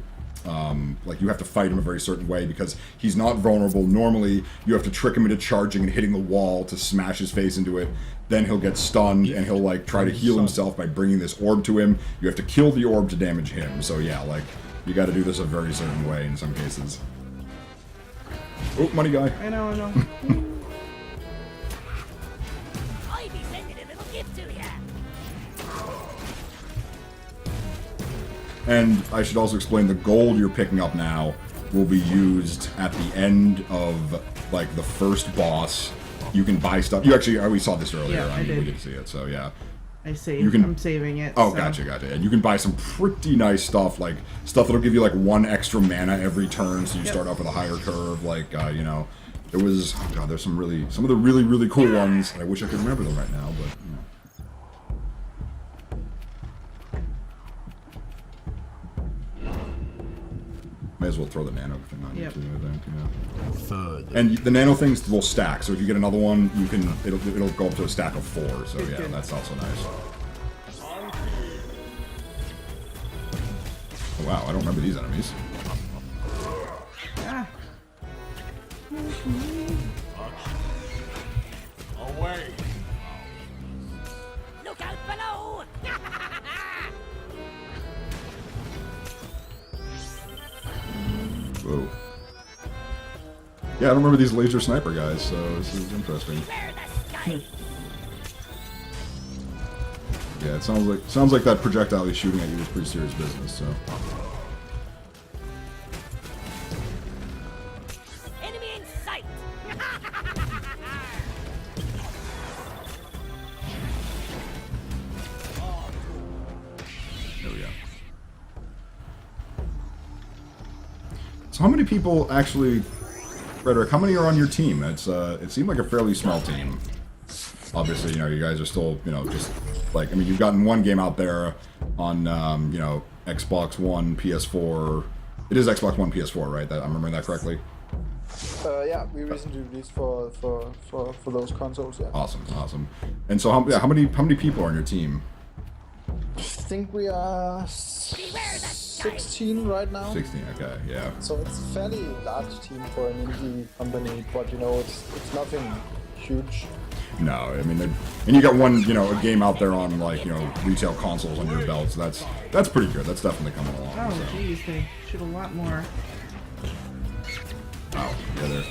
B: like, you have to fight him a very certain way because he's not vulnerable. Normally, you have to trick him into charging and hitting the wall to smash his face into it. Then he'll get stunned and he'll, like, try to heal himself by bringing this orb to him. You have to kill the orb to damage him. So, yeah, like, you got to do this a very certain way in some cases. Oh, money guy.
C: I know.
D: I be sending a little gift to ya.
B: And I should also explain the gold you're picking up now will be used at the end of, like, the first boss. You can buy stuff. You actually, we saw this earlier.
C: Yeah, I
B: mean,
C: did.
B: we did see it, so yeah.
C: I saved.
B: You can-
C: I'm saving it.
B: Oh,
C: so.
B: gotcha. And you can buy some pretty nice stuff, like stuff that'll give you like 1 extra mana every turn, so you start off with a higher curve. Like, you know, there was, oh god, there's some of the really cool ones. I wish I could remember them right now, but you know. May as well throw the nano thing on you
C: Yep.
B: too, I think. Yeah.
E: Further.
B: And the nano things will stack, so if you get another one, you can it'll go up to a stack of 4. So yeah,
C: Good.
B: that's also nice. Oh, wow, I don't remember these enemies.
C: Ah,
E: Away.
D: Look out below.
B: Whoa. Yeah, I don't remember these laser sniper guys, so this is interesting.
D: Where the sky.
B: Yeah, it sounds like that projectile he's shooting at you is pretty serious business. So
D: Enemy in sight.
B: there we go. So how many people actually, Frederik? How many are on your team? It's it seemed like a fairly small team. Obviously, you know, you guys are still, you know, just like, I mean, you've gotten one game out there on, you know, Xbox One, PS4. It is Xbox One, PS4, right? That I'm remembering that correctly.
A: Yeah, we recently released for those consoles. Yeah.
B: Awesome. And so, how many people are on your team?
A: I think we are 16 right now.
B: 16. Okay, yeah.
A: So it's a fairly large team for an indie company, but you know, it's nothing huge.
B: No, I mean, and you got one, you know, a game out there on like, you know, retail consoles under your belt, so that's pretty good. That's definitely coming along.
C: oh,
B: So.
C: jeez, they shoot a lot more.
B: Wow, yeah, there.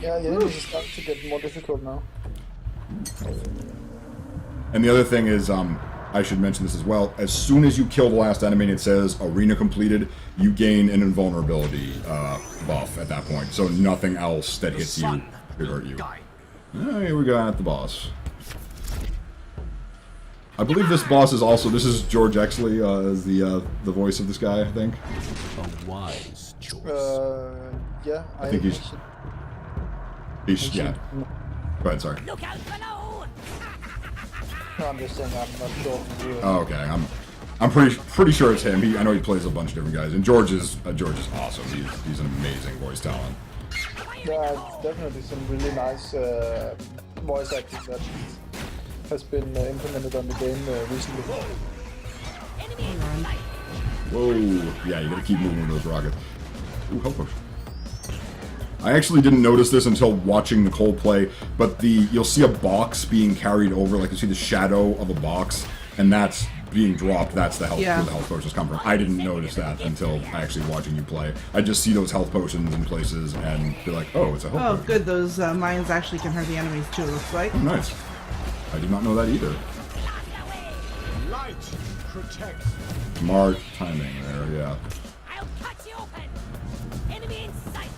A: Yeah, the enemies is starting to get more difficult now.
B: And the other thing is, I should mention this as well. As soon as you kill the last enemy and it says arena completed, you gain an invulnerability buff at that point. So nothing else that hits you could hurt you. Oh, here we go at the boss. I believe this boss is also, this is George Exley as the voice of this guy, I think.
E: A wise choice.
A: Yeah,
B: I think he's yeah. Go ahead, sorry.
D: Look out below.
A: No, I'm just saying I'm not sure.
B: Oh, okay. I'm pretty sure it's him. I know he plays a bunch of different guys, and George is awesome. He's an amazing voice talent.
A: Yeah, it's definitely some really nice voice acting that has been implemented on the game recently.
D: Enemy in sight.
B: Whoa! Yeah, you gotta keep moving with those rockets. Ooh, help push. I actually didn't notice this until watching Nicole play, but you'll see a box being carried over, like you see the shadow of a box, and that's being dropped. That's the health where the health potions come from. I didn't notice that until actually watching you play. I just see those health potions in places and be like, oh, it's a health potion.
C: Oh, good. Those mines actually can hurt the enemies too, it looks like.
B: Oh, nice. I did not know that either.
E: Light protect.
B: Smart timing there, yeah.
D: I'll cut you open. Enemy in sight.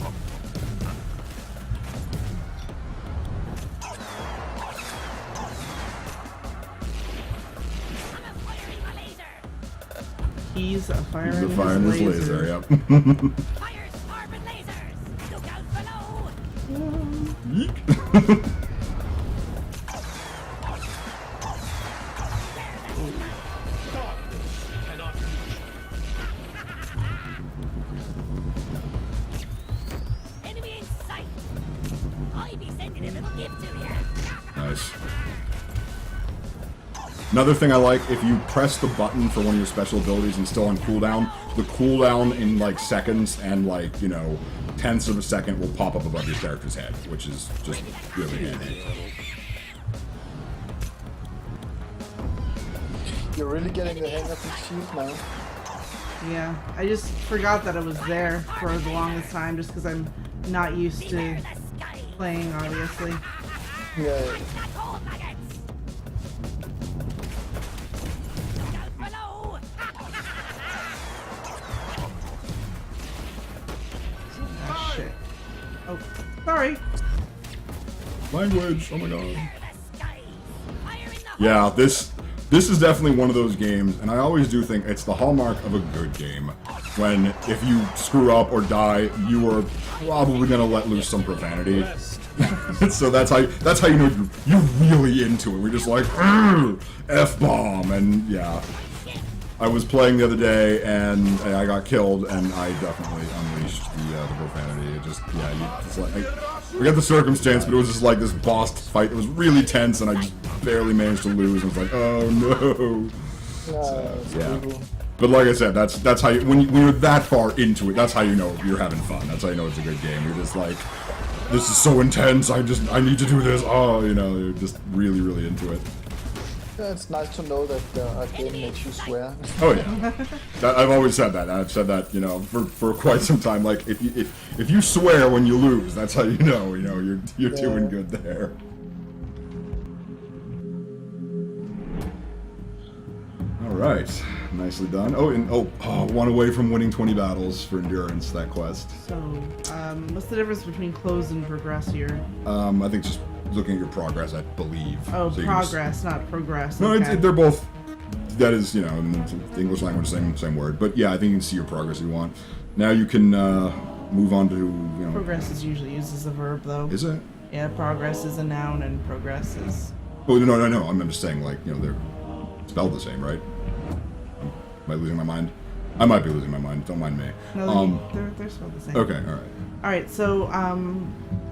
D: I'm firing my laser.
C: He's firing
B: He's firing his laser, yep.
D: Fire starboard lasers. Look out below.
B: Yeek.
D: Enemy in sight. I'll be sending a little gift to you.
B: Nice. Another thing I like, if you press the button for one of your special abilities and still on cooldown, the cooldown in like seconds and like, you know, tenths of a second will pop up above your character's head, which is just really handy.
A: You're really getting the hang of the shield now.
C: Yeah, I just forgot that it was there for the longest time just because I'm not used to playing, obviously.
A: Yeah.
D: Not cold nuggets. Look out below.
C: Ah, shit. Oh, sorry.
B: Language, oh my god.
D: The skies. Fire in the
B: Yeah, this is definitely one of those games, and I always do think it's the hallmark of a good game. When, if you screw up or die, you are probably gonna let loose some profanity. So that's how you know you're really into it. We're just like, F-bomb, and yeah. I was playing the other day, and I got killed, and I definitely unleashed the profanity. It just, yeah, it's like, I forget the circumstance, but it was just like this boss fight. It was really tense, and I just barely managed to lose. And I was like, oh no. Yeah. But like I said, that's how you, when you're that far into it, that's how you know you're having fun. That's how you know it's a good game. You're just like, this is so intense. I need to do this. Oh, you know, you're just really, really into it.
A: Yeah, it's nice to know that a game makes you swear.
B: Oh yeah, I've always said that. I've said that, you know, for quite some time. Like if you swear when you lose, that's how you know you're doing good there. All right, nicely done. Oh, and one away from winning 20 battles for endurance. That quest.
C: So, what's the difference between close and progress here?
B: I think just looking at your progress, I believe.
C: Oh,
B: So you can
C: progress, not progress.
B: No,
C: okay.
B: they're both. That is, you know, in the English language, same word. But yeah, I think you can see your progress if you want. Now you can move on to, you know.
C: Progress is usually used as a verb, though.
B: Is it?
C: Yeah, progress is a noun, and progress is.
B: Oh no! I'm just saying, like, you know, they're spelled the same, right? Am I losing my mind? I might be losing my mind. Don't mind me.
C: No, they're spelled the same.
B: Okay, all right.
C: All right. So,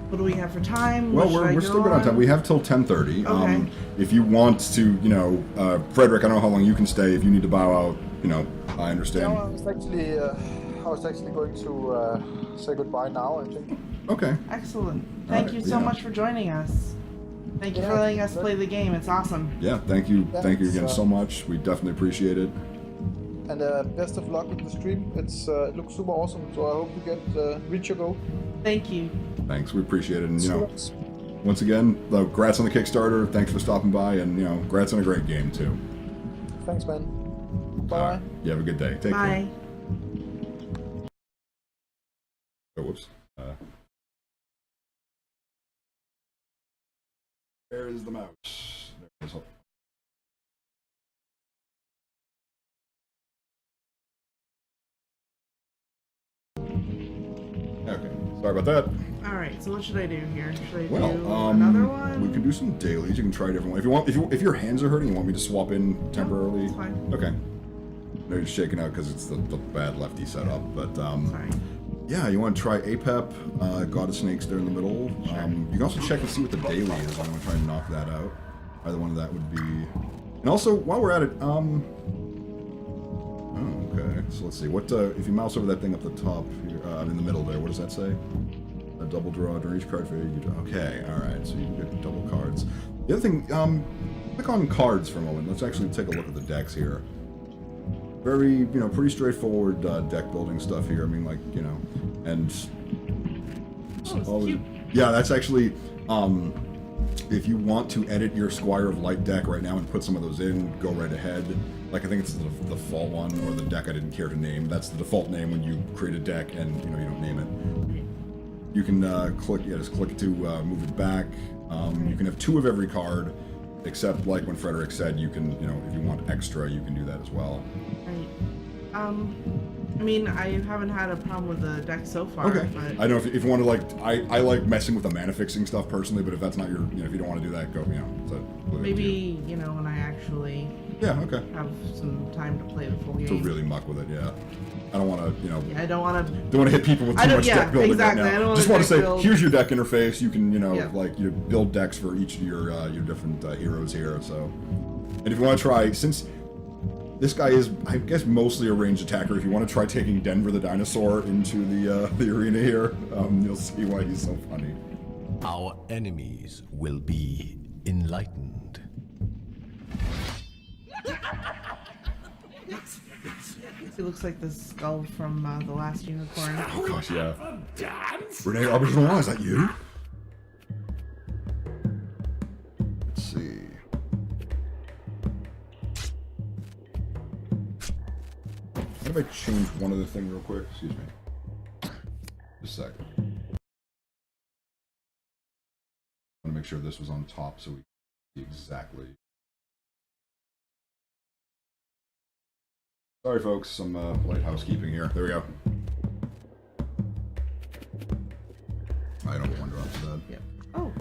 C: what do we have for time?
B: Well,
C: What should I
B: we're
C: go
B: still good on time. We have till 10:30.
C: Okay.
B: If you want to, you know, Frederik, I don't know how long you can stay. If you need to bow out, you know, I understand.
A: No, I was actually going to say goodbye now, I think.
B: Okay.
C: Excellent. Thank you so
B: yeah.
C: much for joining us. Thank you for
A: Yeah,
C: letting us play the game. It's awesome.
B: Yeah, thank you again
A: so-
B: so much. We definitely appreciate it.
A: And best of luck with the stream. It looks super awesome. So I hope you get reach your goal.
C: Thank you.
B: Thanks, we appreciate it. And you know, once again, congrats on the Kickstarter. Thanks for stopping by, and you know, congrats on a great game too.
A: Thanks, man. Bye.
B: All right. You have a good day. Take care.
C: Bye.
B: Oh, whoops. Where is the mouse? There it is. Okay, sorry about that.
C: All right. So what should I do here? Should I
B: Well,
C: do another one?
B: we can do some dailies. You can try a different one if you want. If your hands are hurting, you want me to swap in temporarily?
C: It's fine.
B: Okay. No, you're shaking out because it's the bad lefty setup. But
C: Sorry.
B: yeah, you want to try APEP, God of Snakes there in the middle. You can also check and see what the daily is. I'm going to try and knock that out. Either one of that would be. And also, while we're at it, oh, okay. So let's see. What if you mouse over that thing up the top, here, in the middle there? What does that say? double draw during each card phase. Okay, alright, so you can get double cards. The other thing, click on cards for a moment. Let's actually take a look at the decks here. Very, you know, pretty straightforward deck building stuff here. I mean, like, you know, and...
C: Oh, it's cute.
B: Yeah, that's actually, if you want to edit your Squire of Light deck right now and put some of those in, go right ahead. Like, I think it's the default one, or the deck I didn't care to name. That's the default name when you create a deck and, you know, you don't name it. You can just click to move it back. You can have 2 of every card, except, like when Frederik said, you can, you know, if you want extra, you can do that as well.
C: Right. I mean, I haven't had a problem with the deck so far.
B: Okay.
C: But...
B: I know if you want to, like, I like messing with the mana fixing stuff personally, but if that's not your, you know, if you don't want to do that, go, you know. So
C: maybe, you know, when I actually
B: okay.
C: have some time to play the full game.
B: To really muck with it, yeah. I don't want to, you know.
C: Yeah, I don't want to.
B: Don't want to hit people with too much deck building
C: exactly.
B: right now.
C: I don't
B: Just want to say,
C: build.
B: here's your deck interface. You can, you know,
C: Yeah.
B: like you build decks for each of your different heroes here. So, and if you want to try, since this guy is, I guess, mostly a ranged attacker, if you want to try taking Denver the dinosaur into the arena here, you'll see why he's so funny.
E: Our enemies will be enlightened.
C: It looks like the skull from the last unicorn.
B: Oh gosh, yeah. Renee Auberjonois, is that you? Let's see. How do I change one other thing real quick? Excuse me. Just a second. I want to make sure this was on top so we see exactly. Sorry, folks. Some light housekeeping here. There we go. I don't wonder after that.
C: Yep. Oh.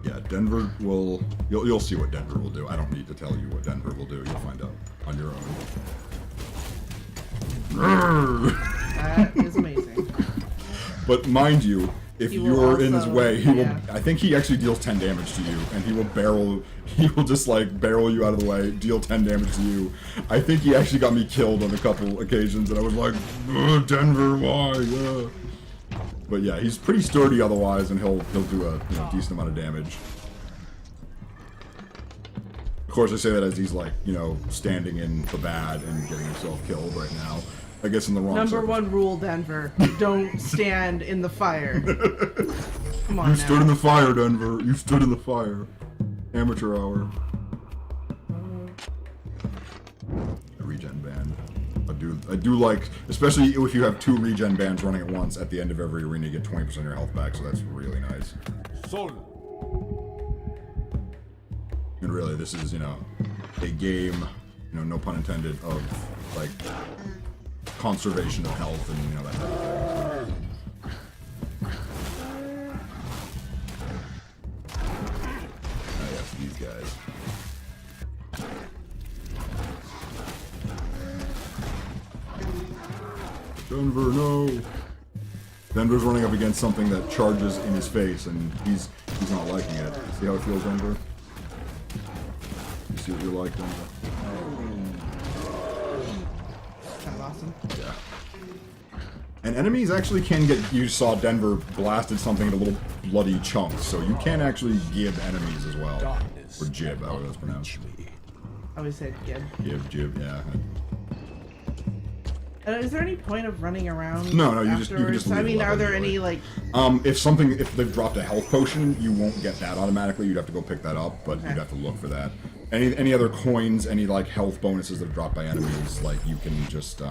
B: Yeah, Denver will. You'll see what Denver will do. I don't need to tell you what Denver will do. You'll find out on your own.
C: That is amazing.
B: But mind you, if
C: He will
B: you're in his
C: also-
B: way, he
C: yeah.
B: will. I think he actually deals 10 damage to you, and he will barrel. He will just like barrel you out of the way, deal 10 damage to you. I think he actually got me killed on a couple occasions, and I was like, "Ugh, Denver, why? Yeah." But yeah, he's pretty sturdy otherwise, and he'll do a decent amount of damage. Of course, I say that as he's like, you know, standing in the bad and getting himself killed right now. I guess in the wrong.
C: Number one rule, Denver: don't stand in the fire. Come on
B: You
C: now.
B: stood in the fire, Denver. You stood in the fire. Amateur hour. Regen band. I do like, especially if you have 2 regen bands running at once. At the end of every arena, you get 20% of your health back, so that's really nice.
E: Sol.
B: And really, this is, you know, a game, you know, no pun intended, of like conservation of health and, you know, that type of thing. Oh, yes, these guys. Denver, no! Denver's running up against something that charges in his face, and he's not liking it. See how it feels, Denver? You see what you're like, Denver?
C: Kind of awesome.
B: Yeah. And enemies actually can get. You saw Denver blasted something into little bloody chunks, so you can actually give enemies as well.
E: Darkness
B: Or jib,
E: will
B: however
E: not
B: that's pronounced.
E: reach me.
C: I always said gib.
B: Jib, yeah.
C: Is there any point of running around?
B: No, you can just
C: afterwards?
B: leave
C: I mean,
B: it
C: are
B: level
C: there any
B: anyway.
C: like?
B: If they've dropped a health potion, you won't get that automatically. You'd have to go pick that up, but
C: Okay.
B: you'd have to look for that. Any other coins, any like health bonuses that are dropped by enemies, like you can just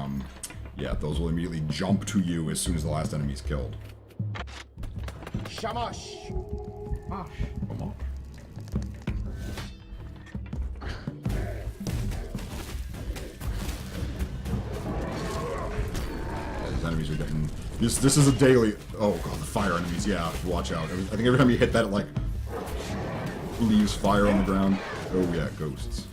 B: yeah, those will immediately jump to you as soon as the last enemy's killed.
E: Shamash.
C: Gosh.
B: Come on. Yeah, these enemies are getting. This is a daily. Oh god, the fire enemies. Yeah, watch out. I think every time you hit that, it like leaves fire on the ground. Oh yeah, ghosts.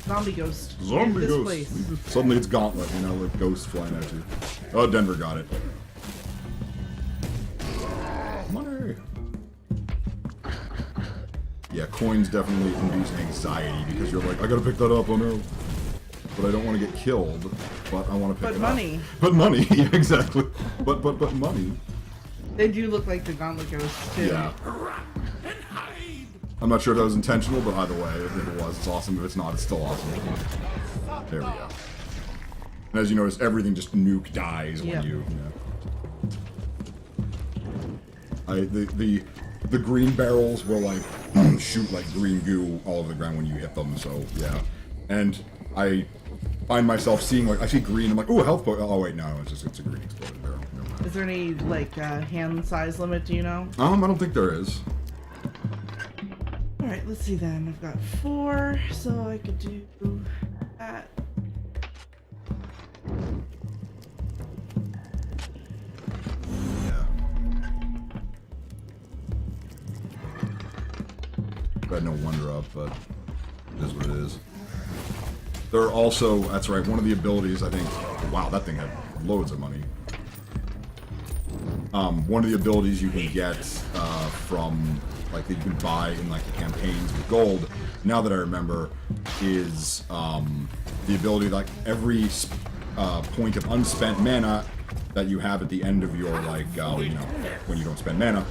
C: Zombie ghost.
B: Zombie
C: Leave this
B: ghosts.
C: place.
B: Suddenly it's Gauntlet, you know, with ghosts flying at you. Oh, Denver got it. Money. Yeah, coins definitely induce anxiety because you're like, I gotta pick that up, oh no. but I don't want to get killed. But I want to pick
C: But
B: it
C: money.
B: up. But money, yeah, exactly. But money.
C: They do look like the gauntlet ghosts too.
B: Yeah. I'm not sure if that was intentional, but either way, if it was, it's awesome. If it's not, it's still awesome. There we go. And as you notice, everything just nuke dies when you. The green barrels will like shoot like green goo all over the ground when you hit them. So yeah, and I find myself seeing like I see green. I'm like, ooh, a health point. Oh wait, no, it's a green exploding barrel. Never mind.
C: Is there any like hand size limit? Do you know?
B: I don't think there is.
C: All right, let's see then. I've got 4, so I could do that.
B: Yeah. Got no wonder up, but it is what it is. There are also, that's right, one of the abilities, I think, wow, that thing had loads of money. One of the abilities you can get from, like, that you can buy in, like, the campaigns with gold, now that I remember, is the ability, like, every point of unspent mana that you have at the end of your, like, you know, when you don't spend mana,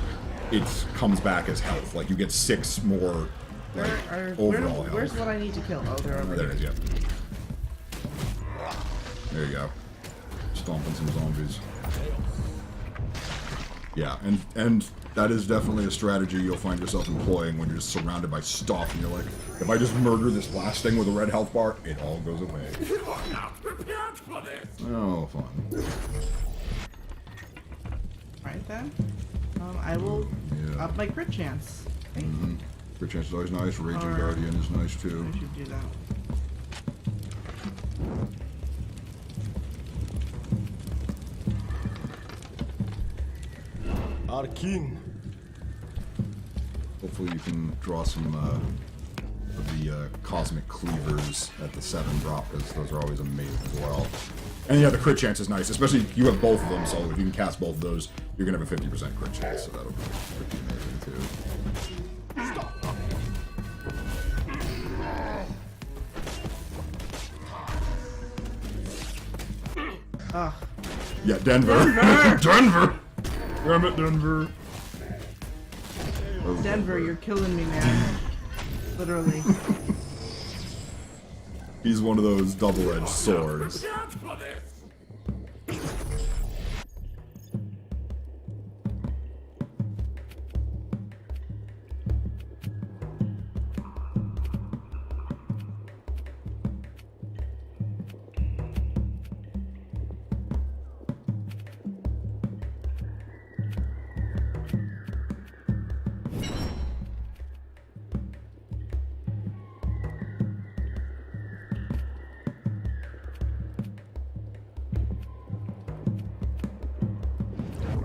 B: it comes back as health. Like, you get 6 more, like, overall health.
C: Where's what I need to kill? Oh, they're over
B: There
C: here.
B: it is, yeah. There you go. Stomping some zombies. Yeah, and that is definitely a strategy you'll find yourself employing when you're just surrounded by stuff and you're like, if I just murder this last thing with a red health bar, it all goes away. Oh, fun.
C: Right then. I will up my crit chance. Okay.
B: Crit chance is always nice. Raging
C: Or-
B: Guardian is nice too.
C: I should do that.
E: Our king.
B: Hopefully you can draw some of the Cosmic Cleavers at the 7 drop, because those are always amazing as well. And yeah, the crit chance is nice, especially you have both of them, so if you can cast both of those, you're going to have a 50% crit chance, so that'll be pretty amazing too.
C: Ugh.
B: Yeah, Denver! Denver! Damn it, Denver!
C: Denver, you're killing me, man. Literally.
B: He's one of those double-edged swords.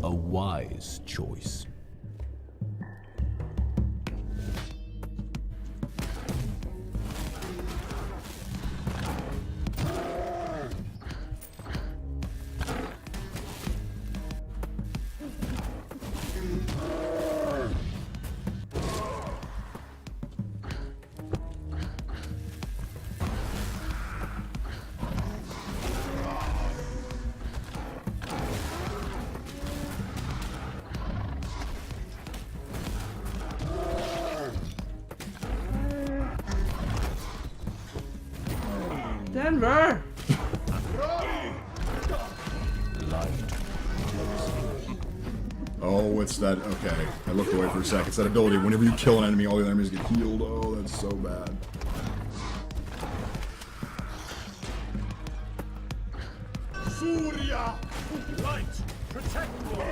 E: A wise choice.
C: Denver!
B: Oh, it's that, okay. I looked away for a sec. It's that ability, whenever you kill an enemy, all the enemies get healed. Oh, that's so bad.
E: Surya! Light! Protect me!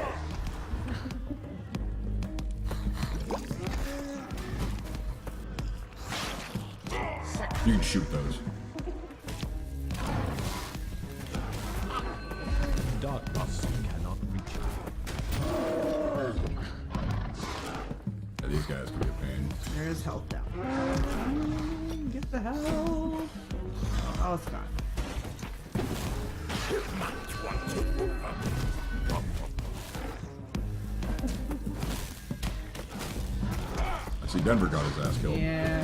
B: You can shoot those.
E: Darkness cannot reach.
B: Yeah, these guys can be a pain.
C: There's health down. Get the hell. Oh, it's gone.
B: I see Denver got his ass killed.
C: Yeah.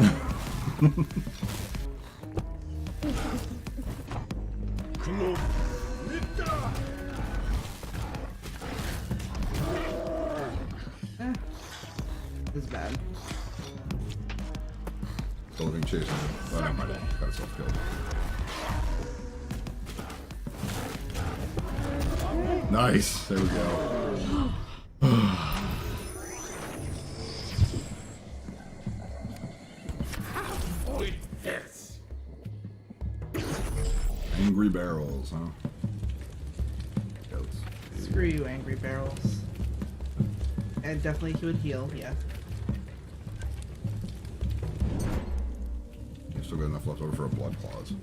B: chasing him. Oh, never mind. Got himself killed. Nice. There we go.
E: Avoid this.
B: Angry barrels, huh?
C: Screw you, angry barrels. And definitely he would heal, yeah.
B: You've still got enough left over for a blood clause.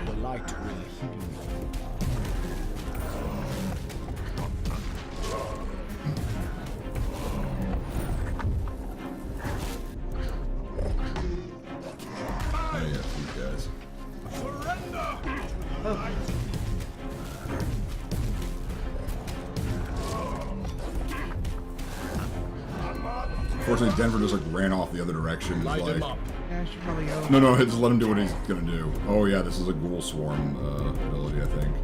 E: The light will heal you.
B: Oh, yeah, these guys. Unfortunately, Denver just like ran off the other direction. He's
E: Light him
B: like,
E: up.
C: Yeah, I should probably go.
B: no, just let him do what he's gonna do. Oh yeah, this is a ghoul swarm ability, I think.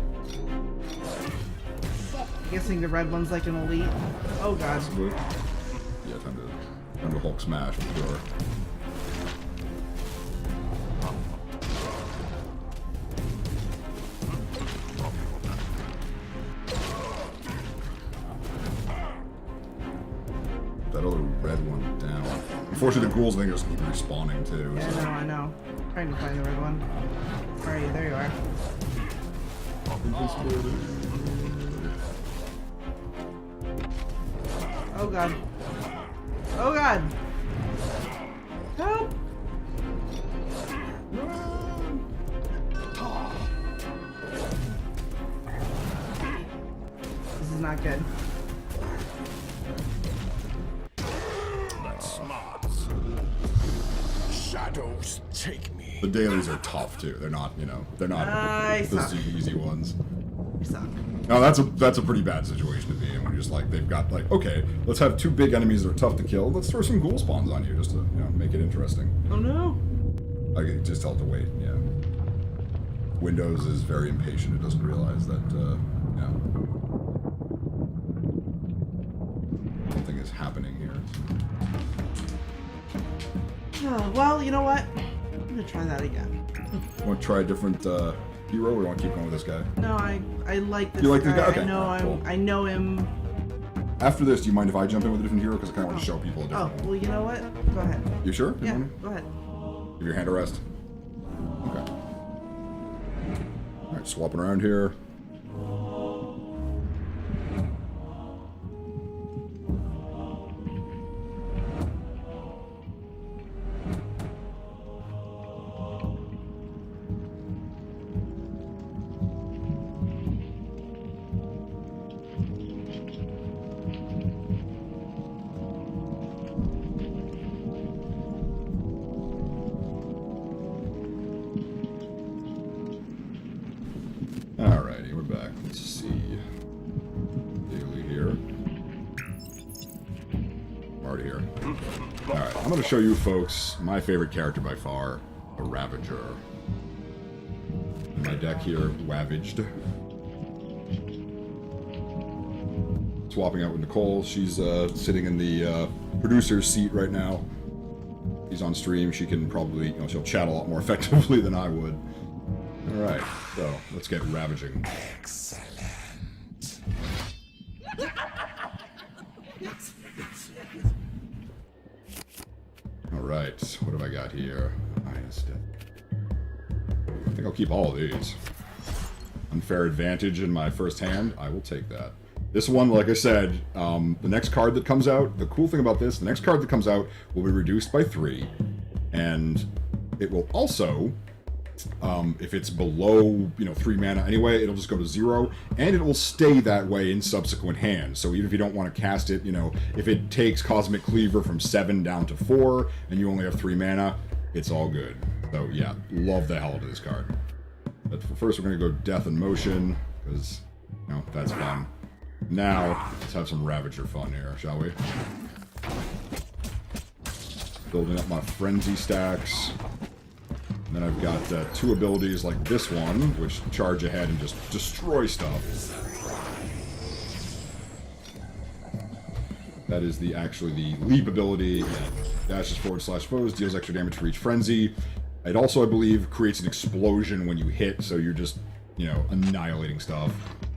C: I'm guessing the red one's like an elite. Oh god.
B: Possibly. Yeah, time to Hulk smash for sure. That other red one down. Unfortunately, the ghouls I think just keep respawning too.
C: Yeah,
B: So.
C: I know. Trying to find the red one. Where are you? There you are. Oh god. Oh god! Help! This is not good.
E: That's smart. Shadows take me.
B: The dailies are tough too. They're not, they're not
C: I
B: the
C: suck.
B: super easy ones.
C: You suck.
B: No, that's a pretty bad situation to be in when you're just like they've got like, okay, let's have two big enemies that are tough to kill. Let's throw some ghoul spawns on you just to make it interesting.
C: Oh no!
B: Like just tell it to wait. Yeah. Windows is very impatient. It doesn't realize that something is happening here.
C: Oh, well, you know what? I'm gonna try that again.
B: Want to try a different hero, or you want to keep going with this guy?
C: No, I like this
B: You like
C: guy.
B: this guy? Okay, cool.
C: I know him.
B: After this, do you mind if I jump in with a different hero? Because I kind of want to show people a
C: Oh,
B: different one.
C: well, you know what? Go ahead.
B: You sure? You
C: Yeah,
B: wanna-
C: go ahead.
B: Give your hand a rest. Okay. Alright, swapping around here. Alrighty, we're back. Let's see. Daily here. I'm already here. Alright, I'm going to show you folks my favorite character by far, a Ravager. In my deck here, Wavaged. Swapping out with Nicole. She's sitting in the producer's seat right now. She's on stream. She can probably, she'll chat a lot more effectively than I would. Alright, so let's get ravaging.
F: Excellent.
B: Alright, what have I got here? I think I'll keep all of these. Unfair advantage in my first hand, I will take that. This one, like I said, the next card that comes out, the cool thing about this, the next card that comes out will be reduced by 3. And it will also, if it's below, 3 mana anyway, it'll just go to 0, and it will stay that way in subsequent hands. So even if you don't want to cast it, if it takes Cosmic Cleaver from 7 down to 4, and you only have 3 mana, it's all good. So yeah, love the hell out of this card. But first we're going to go Death in Motion, because, you know, that's fun. Now, let's have some Ravager fun here, shall we? Building up my Frenzy stacks. And then I've got 2 abilities like this one, which charge ahead and just destroy stuff. That is actually the Leap ability. Yeah, dashes forward/foes, deals extra damage for each Frenzy. It also, I believe, creates an explosion when you hit, so you're just, you know, annihilating stuff.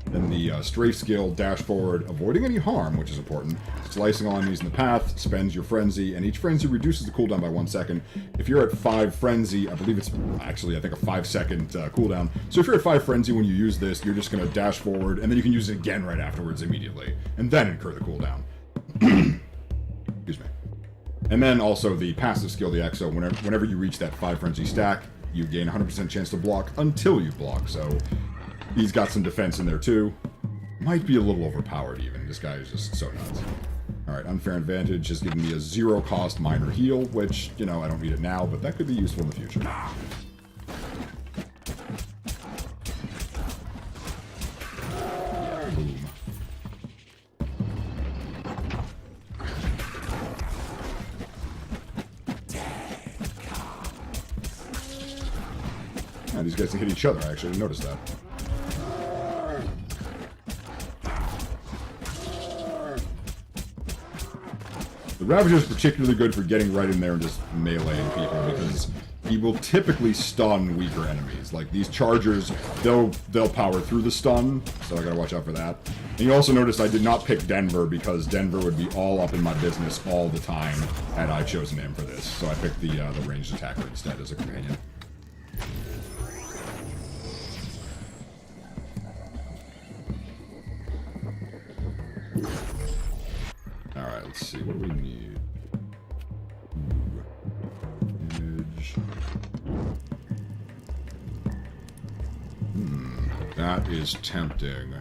B: Then the Strafe skill, dash forward, avoiding any harm, which is important. Slicing all enemies in the path, spends your Frenzy, and each Frenzy reduces the cooldown by 1 second. If you're at 5 Frenzy, I believe it's actually, I think, a 5-second cooldown. So if you're at 5 Frenzy when you use this, you're just going to dash forward, and then you can use it again right afterwards immediately, and then incur the cooldown. Excuse me. And then also the passive skill, the ExO, whenever you reach that 5 Frenzy stack, you gain 100% chance to block until you block, so he's got some defense in there too. Might be a little overpowered even. This guy is just so nuts. Alright, Unfair Advantage is giving me a 0-cost minor heal, which, you know, I don't need it now, but that could be useful in the future. Yeah, boom. Yeah, these guys can hit each other, I actually didn't notice that. The Ravager is particularly good for getting right in there and just meleeing people, because he will typically stun weaker enemies. Like, these chargers, they'll power through the stun, so I gotta watch out for that. And you also noticed I did not pick Denver, because Denver would be all up in my business all the time had I chosen him for this. So I picked the ranged attacker instead as a companion. Alright, let's see, what do we need? Image. That is tempting.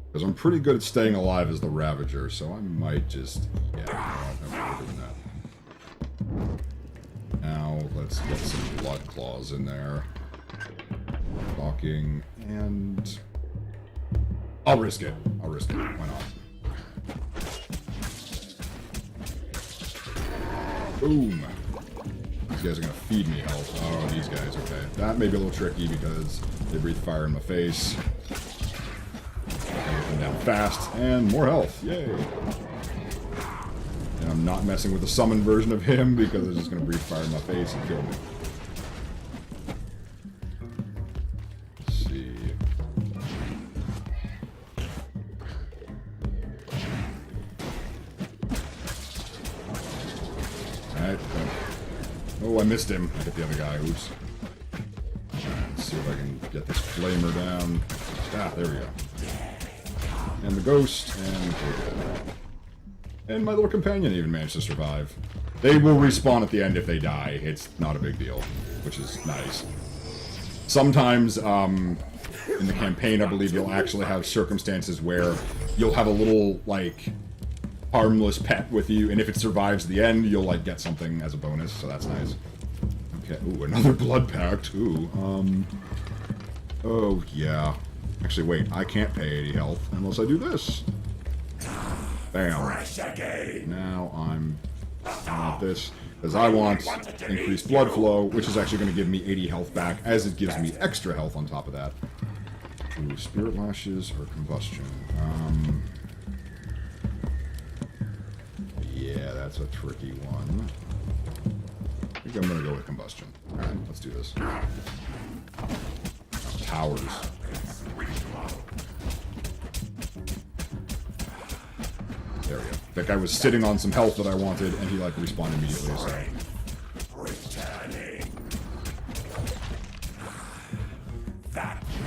B: Because I'm pretty good at staying alive as the Ravager, so I might just... yeah, I'm doing that. Now, let's get some Blood Claws in there. Talking, and... I'll risk it. I'll risk it. Why not? Boom. These guys are going to feed me health. Oh, these guys, okay. That may be a little tricky because they breathe fire in my face. Come down fast, and more health. Yay. And I'm not messing with the summon version of him because they're just going to breathe fire in my face and kill me. Let's see. Alright. Oh, I missed him. I hit the other guy. Oops. Alright, let's see if I can get this flamer down. Ah, there we go. And the ghost, and and my little companion even managed to survive. They will respawn at the end if they die. It's not a big deal, which is nice. Sometimes, in the campaign, I believe you'll actually have circumstances where you'll have a little, like, harmless pet with you, and if it survives the end, you'll, like, get something as a bonus, so that's nice. Okay, ooh, another blood pact. Ooh, oh, yeah. Actually, wait, I can't pay 80 health unless I do this. Bam. Now I'm not this, because I want increased blood flow, which is actually going to give me 80 health back, as it gives me extra health on top of that. Ooh, Spirit Lashes or Combustion? Yeah, that's a tricky one. I think I'm going to go with Combustion. Alright, let's do this. Towers. There we go. That guy was sitting on some health that I wanted, and he, like, respawned immediately, so...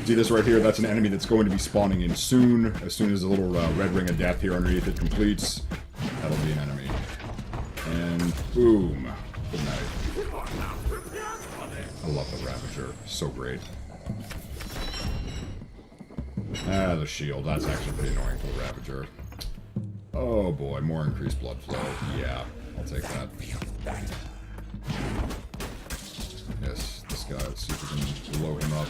B: See this right here? That's an enemy that's going to be spawning in soon. As soon as the little red ring of death here underneath it completes, that'll be an enemy. And boom. Good night. I love the Ravager. So great. Ah, the shield. That's actually pretty annoying for the Ravager. Oh boy, more increased blood flow. Yeah, I'll take that. Yes. guy. Let's see if we can blow him up.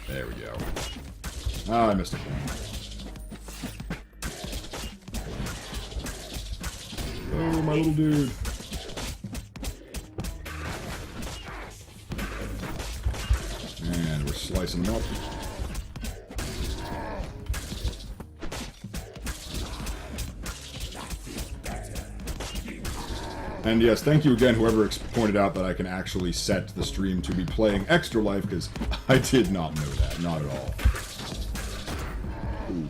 B: There we go. Ah, I missed a point. Oh, my little dude. And we're slicing him up. And yes, thank you again, whoever pointed out that I can actually set the stream to be playing Extra Life, because I did not know that. Not at all. Ooh.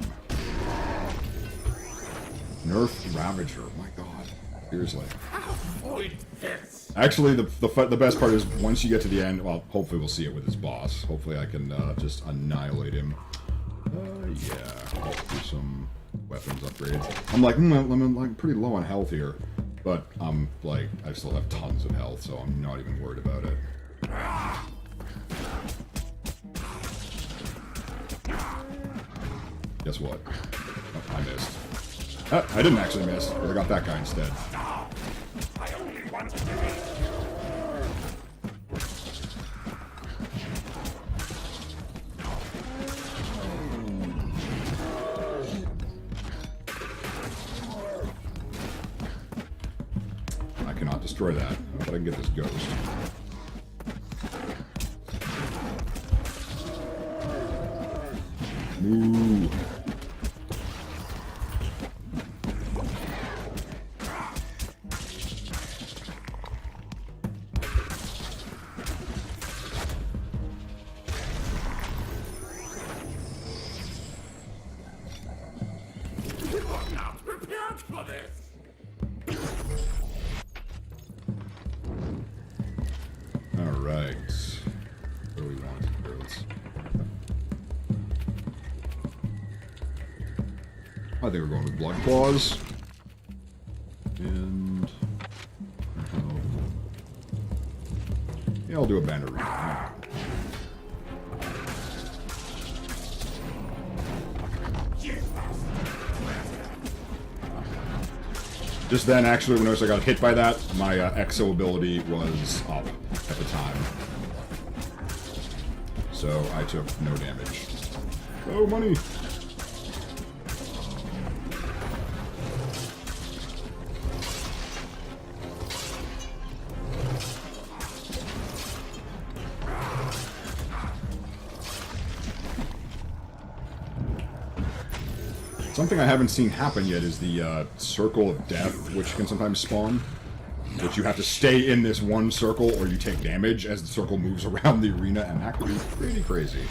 B: Nerf Ravager. My god. Seriously. Actually, the best part is once you get to the end, well, hopefully we'll see it with his boss. Hopefully I can just annihilate him. Yeah. I'll do some weapons upgrades. I'm like, I'm like pretty low on health here. But I'm like, I still have tons of health, so I'm not even worried about it. Guess what? Oh, I missed. I didn't actually miss, but I got that guy instead. I cannot destroy that, but I can get this ghost. Moo. Alright. What do we want to do? I think we're going with Blood Claws. And... yeah, I'll do a banner read. Just then, actually, when I got hit by that, my ExO ability was up at the time. So I took no damage. Oh, money! Something I haven't seen happen yet is the Circle of Death, which can sometimes spawn. Which you have to stay in this one circle or you take damage as the circle moves around the arena, and that could be pretty crazy.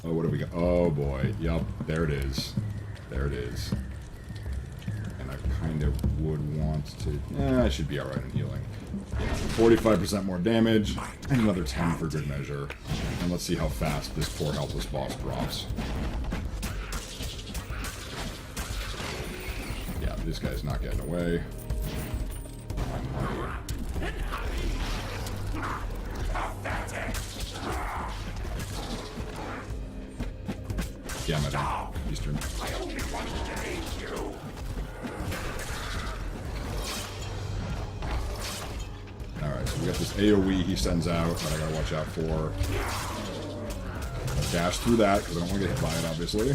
B: Oh, what do we got? Oh boy, yup, there it is. There it is. And I kind of would want to... I should be alright in healing. 45% more damage, and another 10 for good measure. And let's see how fast this poor helpless boss drops. Yeah, this guy's not getting away. Yeah, I'm at Eastern. Alright, so we got this AoE he sends out that I gotta watch out for. I'll dash through that because I don't want to get hit by it, obviously.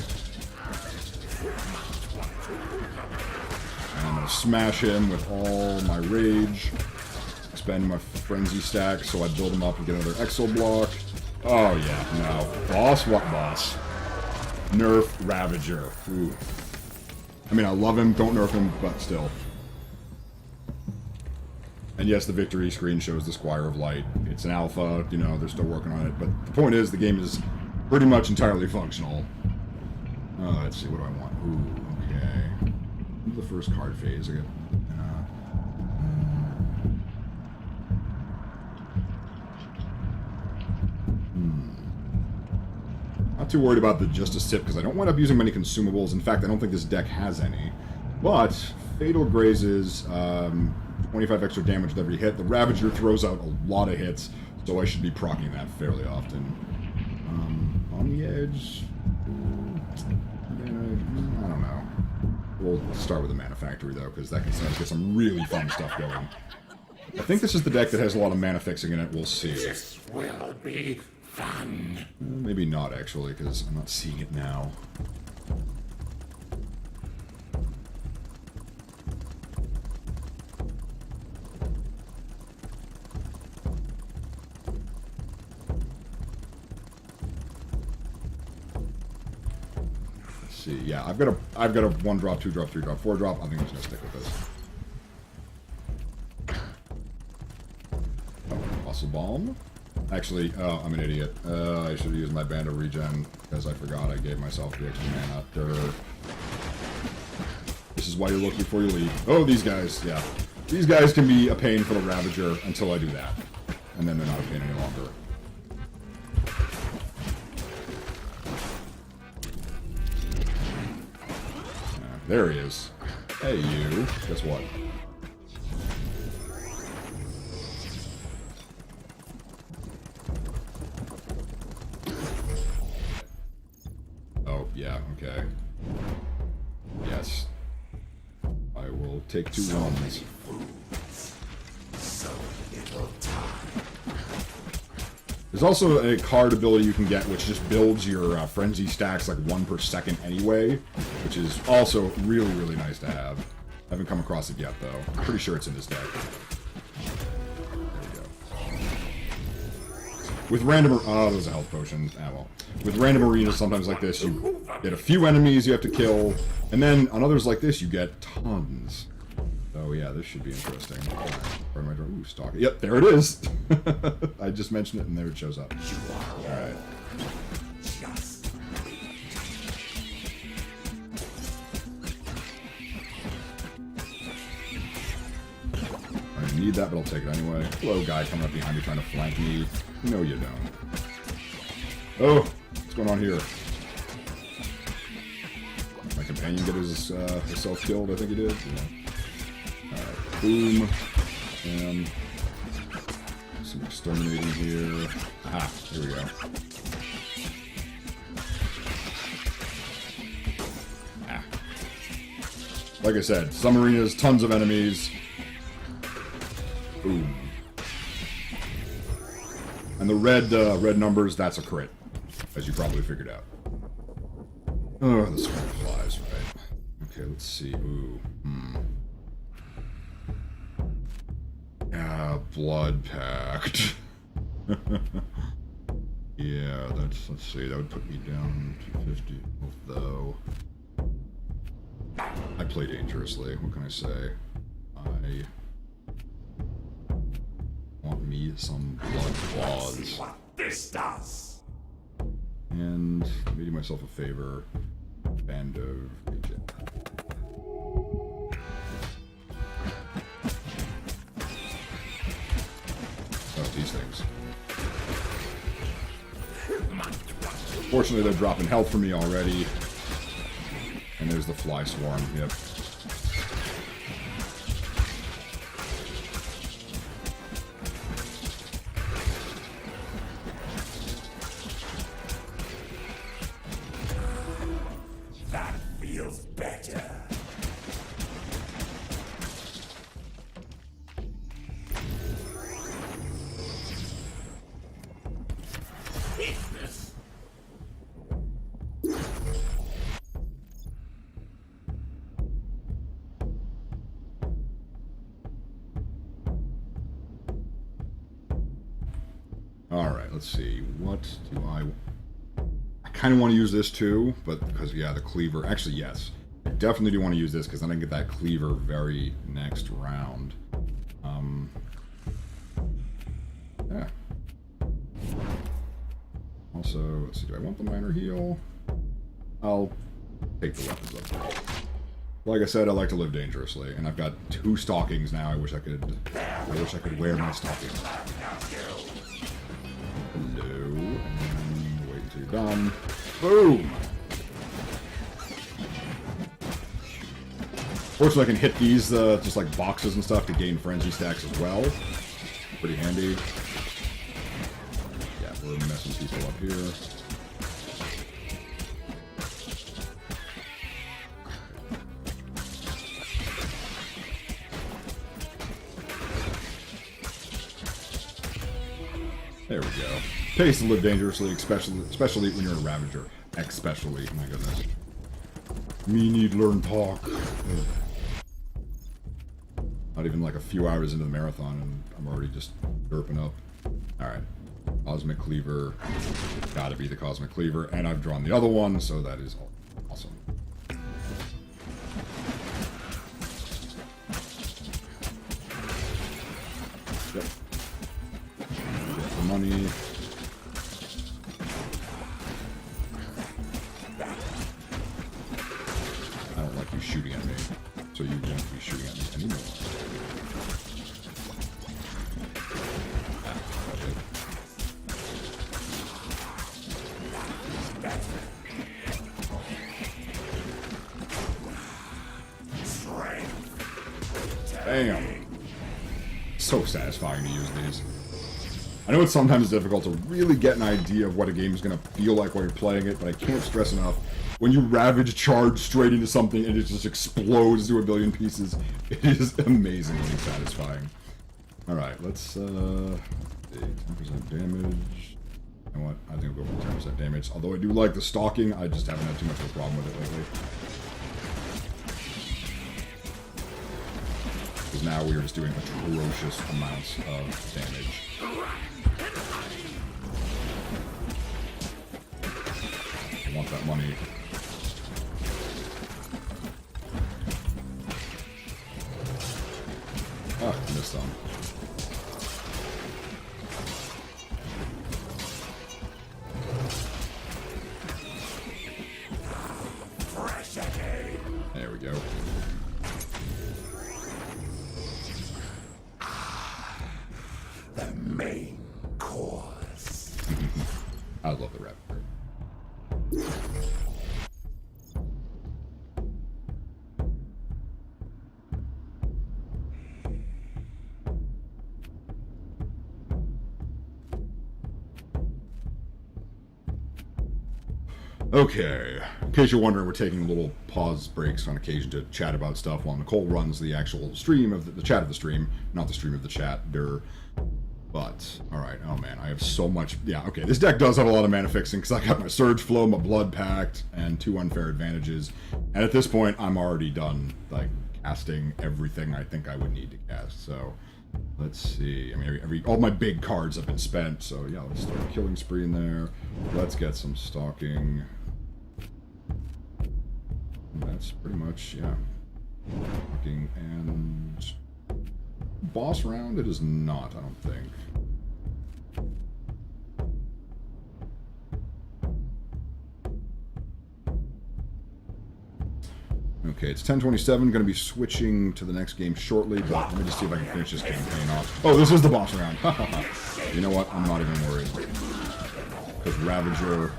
B: And I'm gonna smash him with all my rage. Expend my frenzy stack so I build him up and get another Exo block. Oh yeah, no. Boss? What boss? Nerf Ravager. Ooh. I mean, I love him, don't nerf him, but still. And yes, the victory screen shows the Squire of Light. It's an alpha, you know, they're still working on it, but the point is the game is pretty much entirely functional. Let's see, what do I want? Ooh, okay. The first card phase. I get, Not too worried about the Justice Tip because I don't wind up using many consumables. In fact, I don't think this deck has any. But Fatal Grazes, 25 extra damage with every hit. The Ravager throws out a lot of hits, so I should be proccing that fairly often. On the edge, I don't know. We'll start with the Manufactory though, because that can get some really fun stuff going. I think this is the deck that has a lot of mana fixing in it. We'll see.
E: This will be fun.
B: Maybe not, actually, because I'm not seeing it now. See, yeah, I've got a 1-drop, 2-drop, 3-drop, 4-drop. I think I'm just gonna stick with this. Oh, muscle bomb. Actually, oh, I'm an idiot. I should have used my band of regen because I forgot I gave myself the extra mana. Durr. This is why you're looking before you leave. Oh, these guys, yeah. These guys can be a pain for the Ravager until I do that. And then they're not a pain any longer. There he is. Hey, you. Guess what? Oh, yeah, okay. Yes. I will take 2 runs.
E: So little time.
B: There's also a card ability you can get which just builds your frenzy stacks like 1 per second anyway, which is also really, really nice to have. I haven't come across it yet, though. I'm pretty sure it's in this deck. There we go. With random... Oh, there's a health potion. Ah, well. With random arenas, sometimes like this, you get a few enemies you have to kill, and then on others like this, you get tons. Oh yeah, this should be interesting. Ooh, stalk. Yep, there it is. I just mentioned it, and there it shows up. All right. I don't need that, but I'll take it anyway. Hello, guy coming up behind me trying to flank me. No, you don't. Oh, what's going on here? My companion get himself killed. I think he did. Yeah. Boom. And some exterminating here. Aha, here we go. Ah. Like I said, some arenas, tons of enemies. Boom. And the red numbers, that's a crit, as you probably figured out. Oh, the swarm flies, right. Okay, let's see. Ooh. Blood Pact. Yeah, let's see, that would put me down to 50 though. I play dangerously, what can I say? I want me some blood claws.
E: What this does.
B: And let me do myself a favor. Band of regen. These things. Fortunately, they're dropping health for me already. And there's the fly swarm. Yep.
E: That feels better.
B: Alright, let's see. What do I kind of want to use this too, but because, yeah, the cleaver... Actually, yes. I definitely do want to use this because then I can get that cleaver very next round. Yeah. Also, let's see. Do I want the minor heal? I'll take the weapons up. Like I said, I like to live dangerously, and I've got 2 stockings now. I wish I could wear my stockings. Hello, and wait until you're done. Boom! Fortunately, I can hit these just like boxes and stuff to gain frenzy stacks as well. Pretty handy. Yeah, we're messing people up here. There we go. Pays to live dangerously, especially when you're a Ravager. Especially, my goodness. Me need learn talk. Ugh. Not even like a few hours into the marathon and I'm already just derping up. Alright. Cosmic Cleaver. Gotta be the Cosmic Cleaver. And I've drawn the other one, so that is awesome. Yep. Get the money. I don't like you shooting at me, so you won't be shooting at me anymore. Damn. So satisfying to use these. I know it's sometimes difficult to really get an idea of what a game is going to feel like while you're playing it, but I can't stress enough. When you Ravage charge straight into something and it just explodes to a billion pieces, it is amazingly satisfying. Alright, let's, 10% damage. You know what? I think we'll go for 10% damage. Although I do like the stalking, I just haven't had too much of a problem with it lately. Because now we are just doing atrocious amounts of damage. I want that money. Ah, missed some. There we go.
E: The main course.
B: I love the Raptor. Okay, in case you're wondering, we're taking little pause breaks on occasion to chat about stuff while Nicole runs the actual stream of the chat of the stream, not the stream of the chat. But, alright, oh man, I have so much. Yeah, okay, this deck does have a lot of mana fixing because I got my Surge Flow, my Blood Pact, and 2 Unfair Advantages. And at this point, I'm already done, like, casting everything I think I would need to cast. So, let's see. I mean, all my big cards have been spent, so yeah, let's start a Killing Spree in there. Let's get some Stalking. That's pretty much, yeah. Stalking and boss round, it is not, I don't think. Okay, it's 10:27, going to be switching to the next game shortly, but let me just see if I can finish this campaign off. Oh, this is the boss round. You know what? I'm not even worried. Because Ravager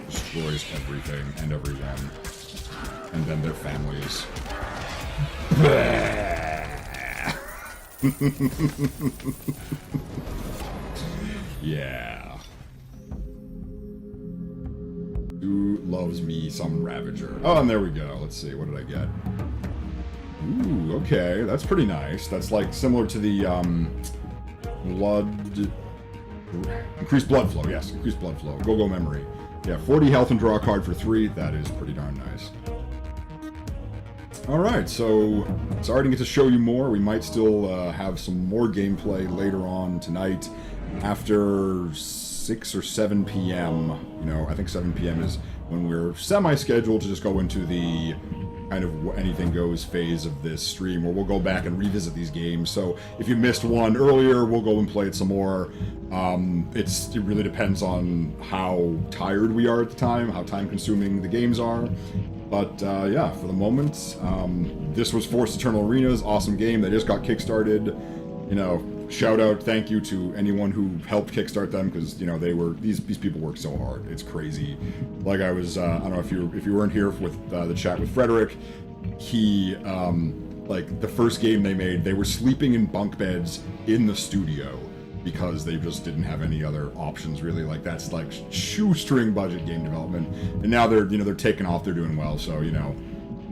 B: destroys everything and everyone. And then their families. Yeah. Who loves me some Ravager? Oh, and there we go. Let's see. What did I get? Ooh, okay. That's pretty nice. That's like similar to the blood... Increased blood flow. Yes, increased blood flow. Go-go memory. Yeah, 40 health and draw a card for 3. That is pretty darn nice. Alright, so sorry to get to show you more. We might still have some more gameplay later on tonight after 6 or 7 p.m. You know, I think 7 p.m. is when we're semi-scheduled to just go into the kind of anything goes phase of this stream, where we'll go back and revisit these games. So if you missed one earlier, we'll go and play it some more. It really depends on how tired we are at the time, how time-consuming the games are. But yeah, for the moment, this was Force Eternal Arenas, awesome game that just got kickstarted. You know, shout out, thank you to anyone who helped kickstart them, because you know these people work so hard. It's crazy. Like I was, I don't know if you weren't here with the chat with Frederik. He like the first game they made, they were sleeping in bunk beds in the studio because they just didn't have any other options really. Like that's like shoestring budget game development, and now they're taking off, they're doing well. So you know,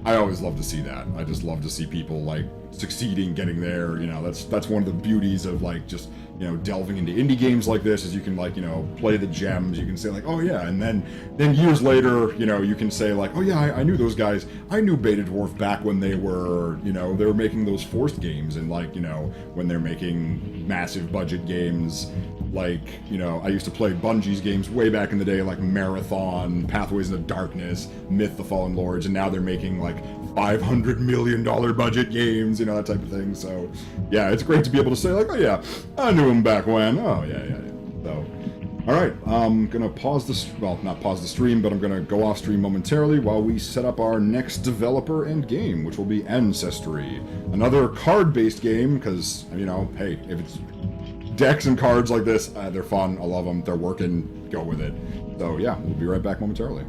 B: I always love to see that. I just love to see people like succeeding, getting there. You know, that's one of the beauties of like just, you know, delving into indie games like this, is you can like, you know, play the gems. You can say like, oh yeah, and then years later, you know, you can say like, oh yeah, I knew those guys. I knew Beta Dwarf back when they were, you know, they were making those Forced games, and like, you know, when they're making massive budget games. Like, you know, I used to play Bungie's games way back in the day, like Marathon, Pathways into Darkness, Myth: The Fallen Lords, and now they're making like $500 million budget games, you know, that type of thing. So, yeah, it's great to be able to say like, oh yeah, I knew him back when. Oh yeah. So, all right, I'm gonna pause this. Well, not pause the stream, but I'm gonna go off stream momentarily while we set up our next developer and game, which will be Ancestry, another card-based game. Because, you know, hey, if it's decks and cards like this, they're fun. I love them. They're working. Go with it. So yeah, we'll be right back momentarily.